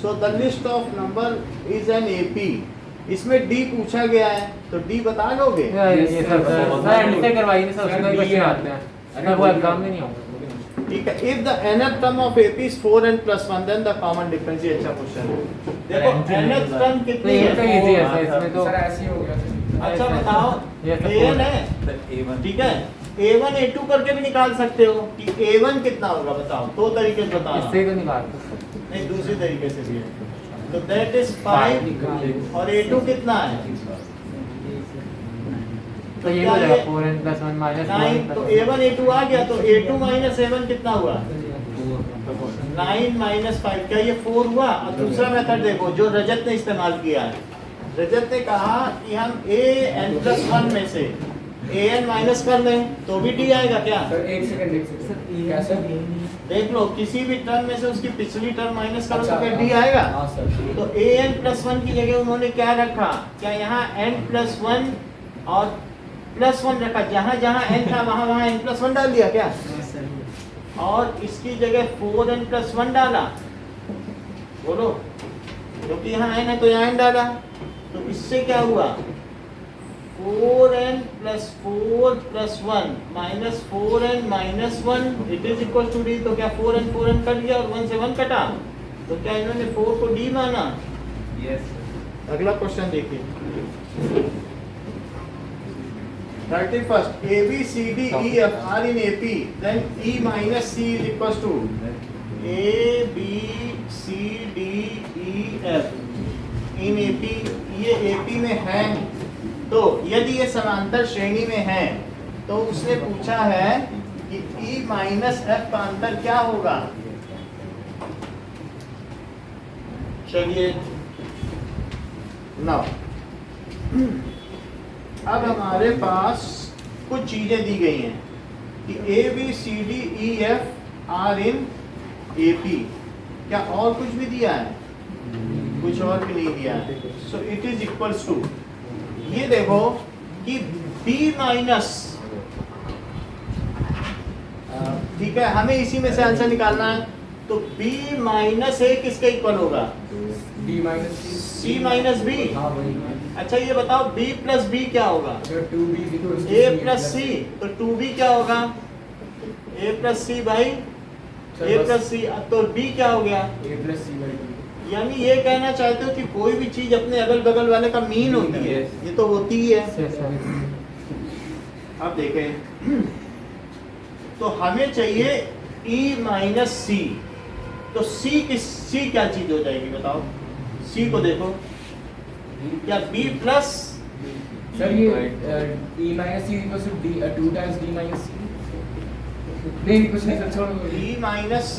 so the list of number is an AP. इसमें D पूछा गया है तो D बता लोगे? ये सर एंड से करवाइए सर, उसका क्वेश्चन आते हैं। सर वो एग्जाम में नहीं होगा। ठीक है, if the nth term of AP is 4n plus 1 then the common difference, ये अच्छा क्वेश्चन है। देखो nth टर्म तो कितनी ये तो इजी है है? सर, इसमें तो सर ऐसे ही हो गया सर। अच्छा बताओ, ये तो an है, A1 ठीक है, A1 A2 करके भी निकाल सकते हो कि A1 कितना होगा, बताओ, दो तरीके से बताओ। इससे ही तो निकाल सकते नहीं, दूसरी तरीके से भी है, तो दैट इज 5 और A2 कितना है? तो ये हो जाएगा 4n plus 1 minus 9, तो A1 A2 आ गया, तो A2 minus A1 कितना हुआ? 9 minus 5, क्या ये 4 हुआ? और दूसरा मेथड देखो जो रजत ने इस्तेमाल किया है, रजत ने कहा कि हम an+1 में से an माइनस कर लें तो भी d आएगा क्या? सर एक सेकंड कैसे? देख लो, किसी भी टर्म में से उसकी पिछली टर्म माइनस करो तो अच्छा, क्या d आएगा? हाँ सर। तो an+1 की जगह उन्होंने क्या रखा? क्या यहाँ n+1 और +1 रखा, जहाँ जहाँ n था वहाँ वहाँ n+1 डाल दिया क्या? और इसकी जगह 4n+1 डाला, बोलो, क्योंकि यहाँ n है तो यहाँ n डाला, तो इससे क्या हुआ? 4n + 4 + 1 minus 4n minus 1 it is equal to d, तो क्या 4n कट गया और 1 से 1 कटा, तो क्या इन्होंने 4 को d माना? यस अगला क्वेश्चन देखिए, 31st A B C D E F are in AP, then E minus C is equals to A B C D E F in AP, ये AP में है, तो यदि ये समांतर श्रेणी में है तो उसने पूछा है कि E माइनस F का अंतर क्या होगा। चलिए नाउ अब हमारे पास कुछ चीजें दी गई हैं कि A B C D E F are in AP, क्या और कुछ भी दिया है? कुछ और भी नहीं दिया है, so it is equals to, ये देखो कि B माइनस, ठीक है, हमें इसी में से आंसर निकालना है, तो B माइनस A किसके इक्वल होगा? D minus C minus B। हाँ वही। अच्छा ये बताओ B प्लस B क्या होगा? अगर 2B equals to A C plus C, तो 2B क्या होगा? A प्लस C भाई, A प्लस C, तो B क्या हो गया? A plus C by 2। यानी ये कहना चाहते हो कि कोई भी चीज अपने अगल बगल वाले का मीन होती है, ये तो होती ही है। अब देखें, तो हमें चाहिए E माइनस C, तो C क्या चीज हो जाएगी बताओ? C को देखो, क्या B प्लस, सर ये E minus C equals to D 2 times D minus C। नहीं कुछ नहीं सर, छोड़ो। E माइनस C,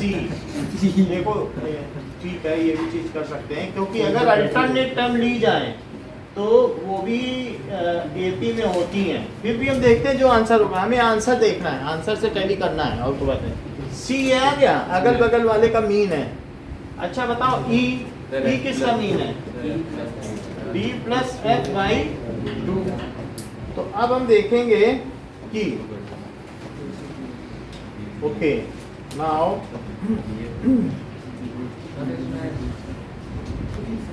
देखो ठीक है, ये भी चीज कर सकते हैं, क्योंकि अगर अल्टरनेट टर्म ली जाए तो वो भी AP में होती हैं, फिर भी हम देखते हैं जो आंसर होगा, हमें आंसर देखना है, आंसर से टैली करना है, और तो बात है। C आ गया, अगल बगल वाले का मीन है। अच्छा बताओ E किसका मीन है? B plus F by 2। तो अब हम देखेंगे कि ओके नाउ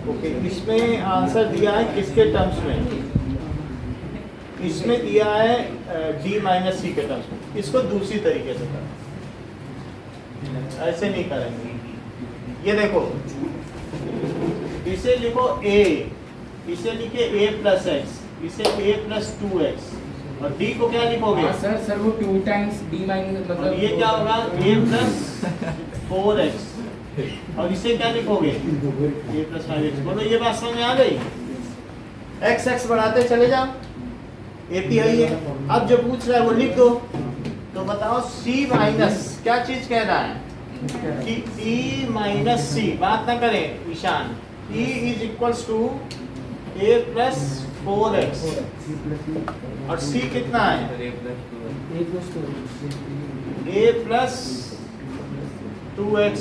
ओके, इसमें आंसर दिया है किसके टर्म्स में? इसमें दिया है D माइनस C के टर्म्स में। इसको दूसरी तरीके से करें, ऐसे नहीं करेंगे। ये देखो, इसे लिखो A, इसे लिखे A प्लस एक्स, इसे A प्लस 2x, और D को क्या लिखोगे? हाँ सर, सर वो 2 times D minus और मतलब ये क्या होगा? A प्लस 4x, और इसे क्या लिखोगे? A plus 5x। बोलो ये बात समझ में आ गई? x बढ़ाते चले जाओ, AP है ये। अब जो पूछ रहा है वो लिख दो, तो बताओ C माइनस क्या चीज कह रहा है कि E माइनस C, बात ना करें Ishan, E is equals to A plus 4x, और C कितना है? A प्लस 2x,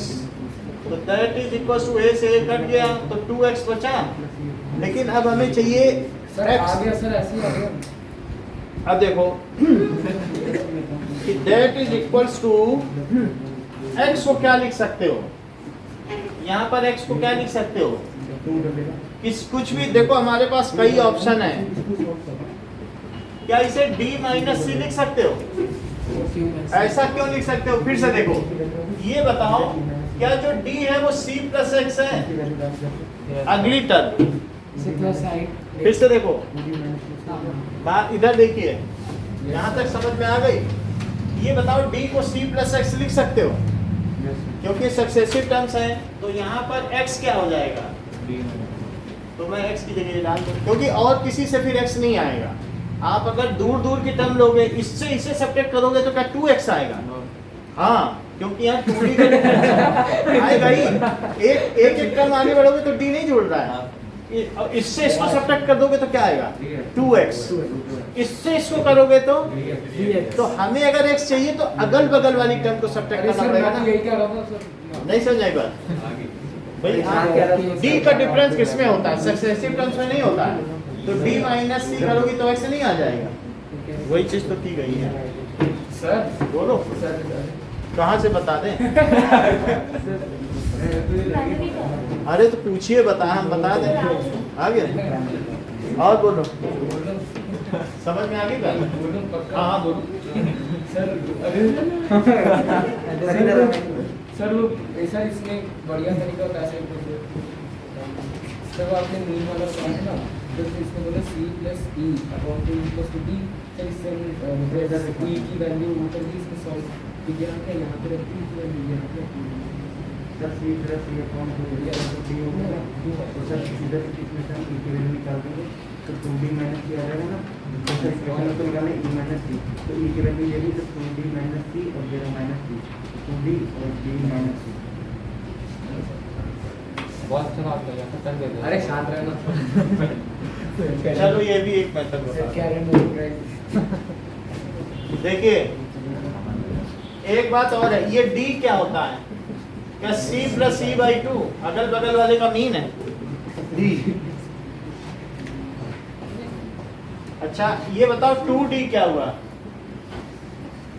तो that is equals to A से A कट गया तो 2x बचा, लेकिन अब हमें चाहिए सर आ x। गया सर, ऐसे ही आ गया। अब देखो कि that is equals to x को क्या लिख सकते हो? यहाँ पर x को क्या लिख सकते हो? कुछ भी, देखो हमारे पास कई ऑप्शन है, क्या इसे D माइनस C लिख सकते हो? ऐसा क्यों लिख सकते हो? फिर से देखो, ये बताओ क्या जो डी है वो सी प्लस एक्स है? अगली टर्म फिर से देखो, बात इधर देखिए, यहाँ तक समझ में आ गई? ये बताओ डी को सी प्लस एक्स लिख सकते हो? क्योंकि सक्सेसिव टर्म्स हैं तो यहाँ पर x क्या हो जाएगा? तो मैं x की जगह डाल दूँ, क्योंकि और किसी से फिर x नहीं आएगा। आप अगर दूर दूर की टर्म लोगे, इससे इसे सब्ट्रैक्ट करोगे तो क्या 2x आएगा? हाँ, क्योंकि यहाँ 2d का difference आएगा ही। एक टर्म आगे बढ़ोगे तो d नहीं जुड़ रहा है, और इससे इसको सब्ट्रैक्ट कर दोगे तो क्या आएगा? 2x। इससे इसको करोगे तो हमें अगर x चाहिए तो अगल बगल वाली टर्म को सब्ट्रैक्ट करना पड़ेगा ना। यही कह रहा था सर। नहीं समझ आई बात? भाई d का डिफरेंस किसमें होता है? सक्सेसिव टर्म्स में नहीं होता है। तो d माइनस सी करोगी तो x नहीं आ जाएगा। वही चीज तो की गई है। सर बोलो सर कहाँ से बता दें? अरे तो पूछिए, हम बता दें। आ गया? और बोलो, समझ में आ गई बात? हाँ बोलो। सर वो ऐसा इसमें बढ़िया तरीका होता है जब आपने मीन वाला पढ़ा है ना, तो इसमें बोला c plus e upon two equals to d। Sir इससे मतलब e की वैल्यू ऊपर की इसमें सॉल्व कीजिए, आपने यहाँ पे रखी है वैल्यू यहाँ पे sir c plus e upon 2d हो गया। तो सर इधर इसमें से हम e की वैल्यू निकाल देंगे तो 2d माइनस c आ जाएगा ना। तो सर इक्वेशन को निकालना e माइनस c, तो e की वैल्यू ये भी तो 2d माइनस c और 0 माइनस c, 2d और d माइनस c। बहुत अच्छा बात किया, खत्म कर दिया। अरे शांत रहना। चलो ये भी एक मेथड सर क्या बता। देखिए एक बात और है, ये d क्या होता है? क्या c प्लस c बाई 2 अगल बगल वाले का मीन है? d। अच्छा ये बताओ 2d क्या हुआ?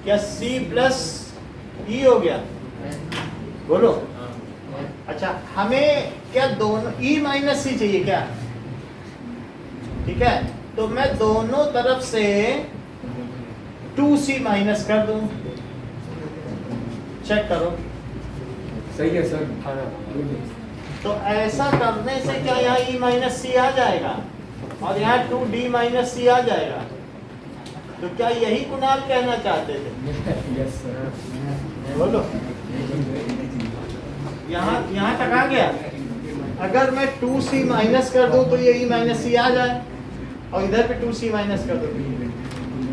क्या c प्लस e हो गया? बोलो। अच्छा हमें क्या दोनों e माइनस सी चाहिए क्या? ठीक है, तो मैं दोनों तरफ से 2c माइनस कर दूं। चेक करो। सही है सर। तो ऐसा करने से क्या यहाँ e माइनस सी आ जाएगा और यहाँ 2d माइनस सी आ जाएगा? तो क्या यही कुणाल कहना चाहते थे? Yes sir. बोलो। यहाँ तक आ गया? अगर मैं 2c माइनस कर दूं तो ये e माइनस सी आ जाए और इधर पे 2c माइनस कर दूं।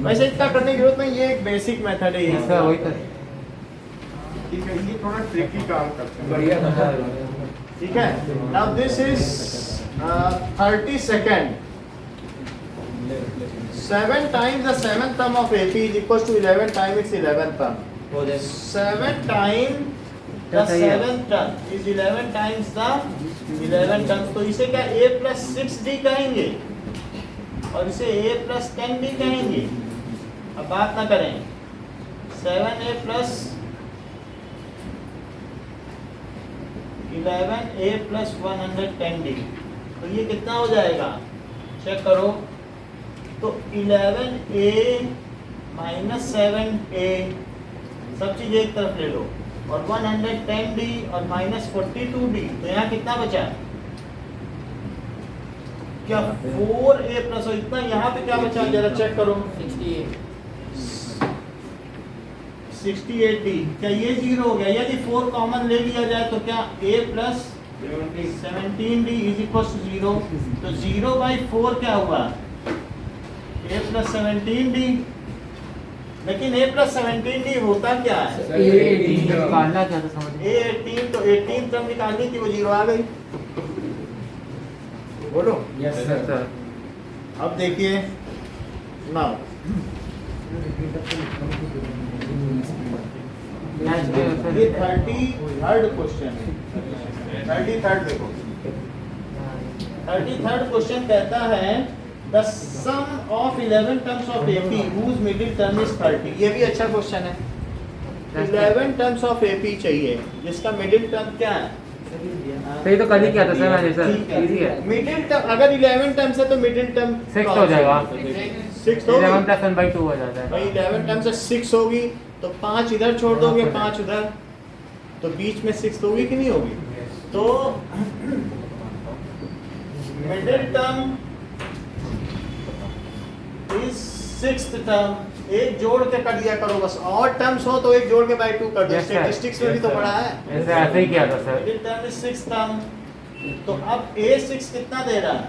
वैसे इतना करने की जरूरत नहीं, ये एक बेसिक मेथड है। ऐसा वही तो ठीक है, ये थोड़ा ट्रिकी काम करते हैं। बढ़िया था। ठीक है, now this is 30 second. 7 times the 7th term of AP is equals to 11 times its 11th term. 7 times the 7th term is 11 times the 11th term. तो इसे क्या a plus 6d कहेंगे और इसे a plus 10d कहेंगे। अब बात ना करें, 7a plus 11a plus 110d, तो ये कितना हो जाएगा? चेक करो। तो 11a माइनस 7a सब चीज़ एक तरफ ले लो और 110d और माइनस 42d, तो यहाँ कितना बचा? क्या 4a प्लस, और इतना यहाँ पे क्या बचा? जरा चेक करो। 68d, क्या ये 0 हो गया? यदि 4 कॉमन ले लिया जाए तो क्या a plus 17d is equal to 0? तो 0/4 क्या हुआ? a plus 17d। लेकिन a प्लस 17d होता क्या है? निकालना क्या था समझ में? a 18, तो 18 टर्म निकालनी थी, वो 0 आ गई। बोलो। Yes sir. अब देखिए नाउ ये 33rd क्वेश्चन है। 33rd देखो, 33rd क्वेश्चन कहता है the sum of 11 terms of AP whose middle term is 30। ये भी अच्छा क्वेश्चन है। 11 टर्म्स ऑफ AP चाहिए जिसका मिडिल टर्म क्या है? सही तो कल ही किया था सर मैंने सर, इजी है। मिडिल टर्म अगर 11 टर्म्स है तो मिडिल टर्म 6 हो जाएगा। 6 होगी। 11 + 1/2 हो जाता है। भाई 11 टर्म से 6 होगी तो 5 इधर छोड़ दोगे, 5 उधर, तो बीच में 6 होगी कि नहीं होगी? तो middle term is 6th term. एक जोड़ के कर दिया करो बस, और टर्म्स हो तो एक जोड़ के बाय 2 कर दो। Yes, sir. स्टैटिस्टिक्स में भी तो पढ़ा है। ऐसे ऐसे ही किया था sir. Middle term is 6th term. तो अब A6 कितना दे रहा है?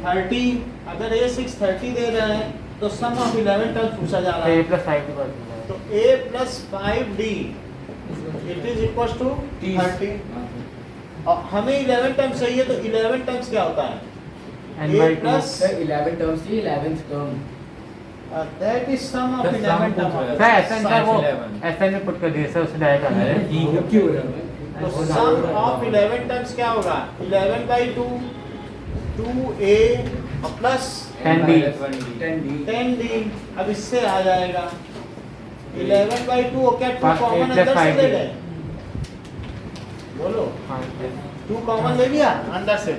30। अगर A6 30 दे रहा है तो सम ऑफ 11 टर्म्स पूछा जा रहा A है। plus 5 के बाद तो A plus 5D it is equal to 30। और हमें 11 टर्म्स चाहिए, तो 11 टर्म्स क्या होता है? N A by 2 plus sir 11 terms की 11th term that is sum of The sum 11 पूछ terms. रहा है। सर SN का वो 11. SN में पुट कर दिया सर, उससे डायरेक्ट आ रहा है। क्यों हो रहा है? तो sum of 11 terms क्या होगा? 11 by 2 2A और प्लस 10D 10D 10D। अब इससे आ जाएगा 11 by 2 और क्या 2 पाँच, कॉमन A plus अंदर से 5D। ले लें? बोलो, हाँ 2 कॉमन ले लिया अंदर से,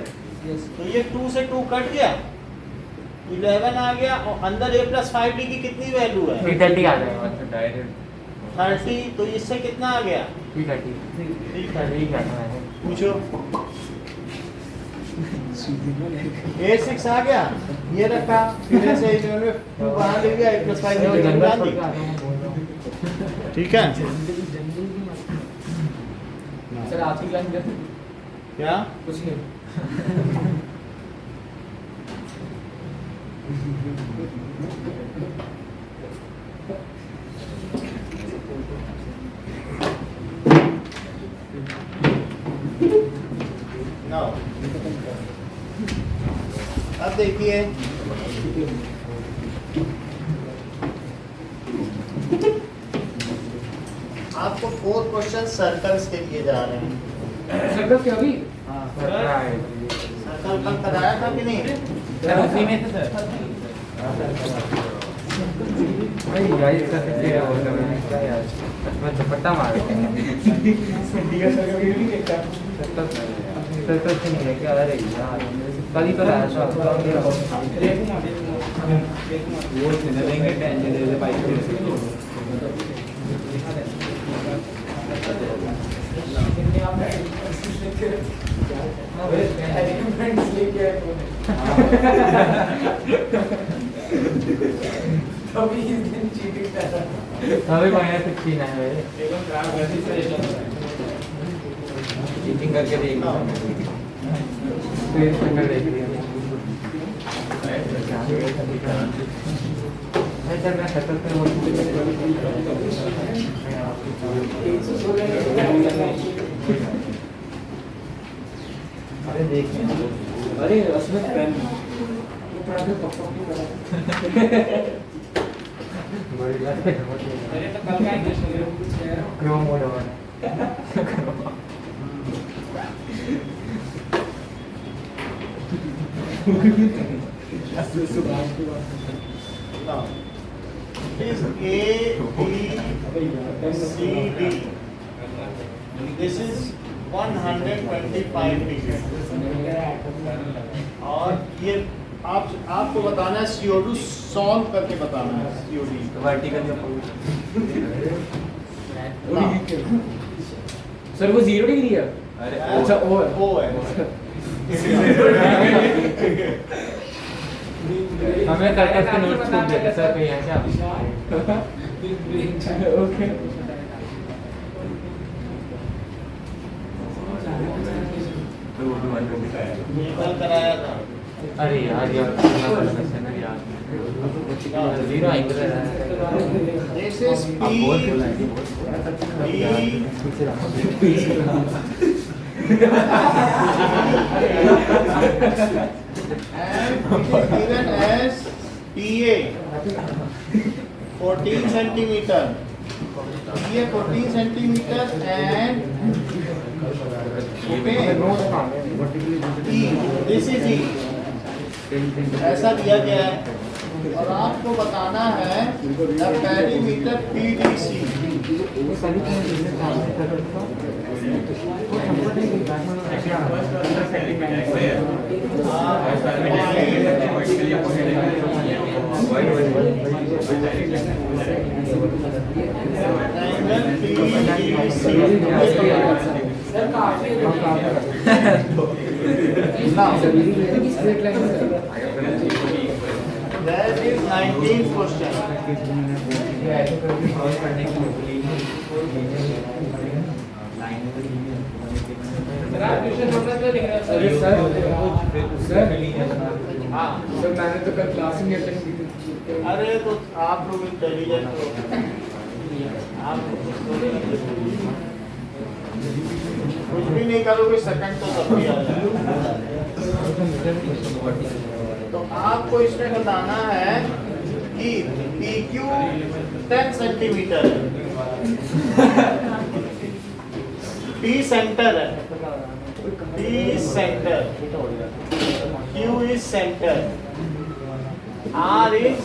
यस तो ये 2 से 2 कट गया, 11 आ गया, और अंदर A plus 5D की कितनी वैल्यू है? 330 आ जाएगा। डायरेक्ट 30। तो इससे कितना आ गया? 330 330। क्या था मैंने? पूछो। A6 आ गया, ये रखा, फिर ऐसे ही जो है 2 बाहर ले गया, A plus 5 वो की जनरल डाल पढ़ दी। के आ रहा हूँ, बोल रहा हूँ। ठीक है, सर आज की क्लास में क्या? कुछ नहीं Now, अब देखिए, आपको 4 क्वेश्चन सर्कल्स के लिए जा रहे हैं। सर्कल क्या अभी सर्कल कल कराया था कि नहीं? सर उसी में से सर भाई गाइस का कैसे है वो सब मैंने क्या यार मैं दुपट्टा मार रहा सर से नहीं है क्या? अरे यार कल ही तो आया था वो देंगे टेंशन दे बाइक अभी बढ़िया कुछ सीन है मेरे चीटिंग करके देख फिर शक्ल देख रही है सर मैं शक्ल पे अरे देखिए अरे अस्मित पेन अरे तो कल का इंग्लिश में क्यों मोड हो Now, it is A, B, C, D. This is 125 degree. और ये आपको बताना है CO2 सॉल्व करके बताना है COD। वर्टिकल सर वो 0 डिग्री है अरे अच्छा ओ है वो है। हमें करके इसके नोट्स को देते सर कहीं है क्या? ओके ये कल कराया था। अरे यार यार zero angle This is and it is given as PA 14 centimeter. PA 14 centimeter and E. This is E. ऐसा दिया गया है और आपको बताना है द पेरीमीटर PDC। सर काफी Now, that is 19th question. Sir आप क्वेश्चन नंबर तो लिख रहे हो अरे सर सर हाँ, सर मैंने तो कल क्लास ही नहीं अटेंड की थी। अरे तो आप लोग इंटेलिजेंट हो, आप कुछ भी नहीं करोगे सेकंड तो तब भी आ जाएगा। तो आपको इसमें बताना है कि PQ 10 सेंटीमीटर है, P सेंटर है, P centre, Q is centre, R is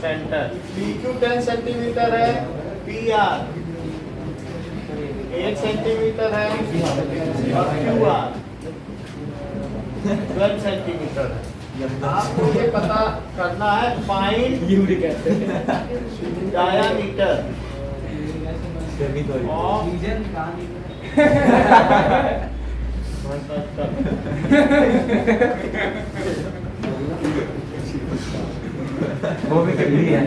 centre. PQ 10 centimetre है, PR 8 सेंटीमीटर है और QR 12 सेंटीमीटर है। आपको ये पता करना है find uric acid diameter of वो भी कर ली है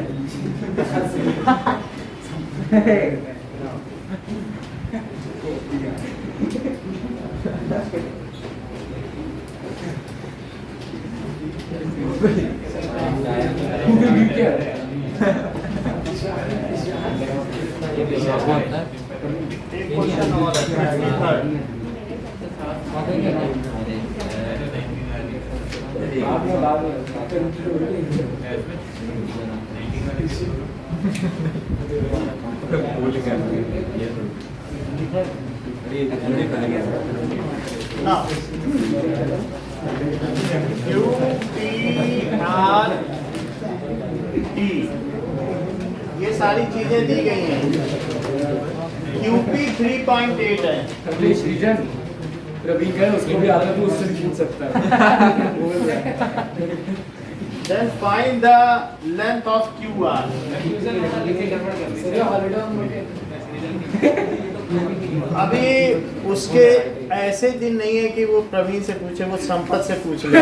एक क्वेश्चन और है third. Now, Q, P, R, T ये सारी चीजें दी गई हैं। QP 3.8 है। अगली रीजन रवि का है, उसको भी आता है तो उससे भी पूछ सकता है। बोल रहा है। Then find the length of QR. Question number लिख के गड़बड़ कर दी सर हॉलिडे में अभी उसके ऐसे दिन नहीं है कि वो प्रवीण से पूछे, वो संपत से पूछ ले।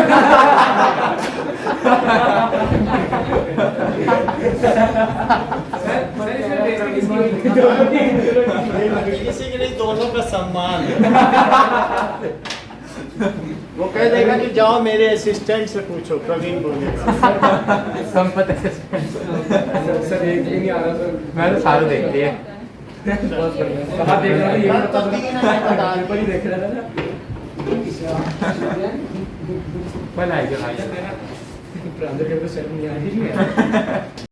किसी के लिए दोनों का सम्मान है। वो कह देगा कि जाओ मेरे असिस्टेंट से पूछो, प्रवीण बोलेगा। संपत असिस्टेंट सर एक भी नहीं आ रहा सर। मैं तो सारू देखती है बहुत बढ़िया। कहाँ देख रहा था ये तो 3 है बता पेपर ही देख रहा था ना। कल आएगा भाई प्रांजल के तो शर्म नहीं आ रही है।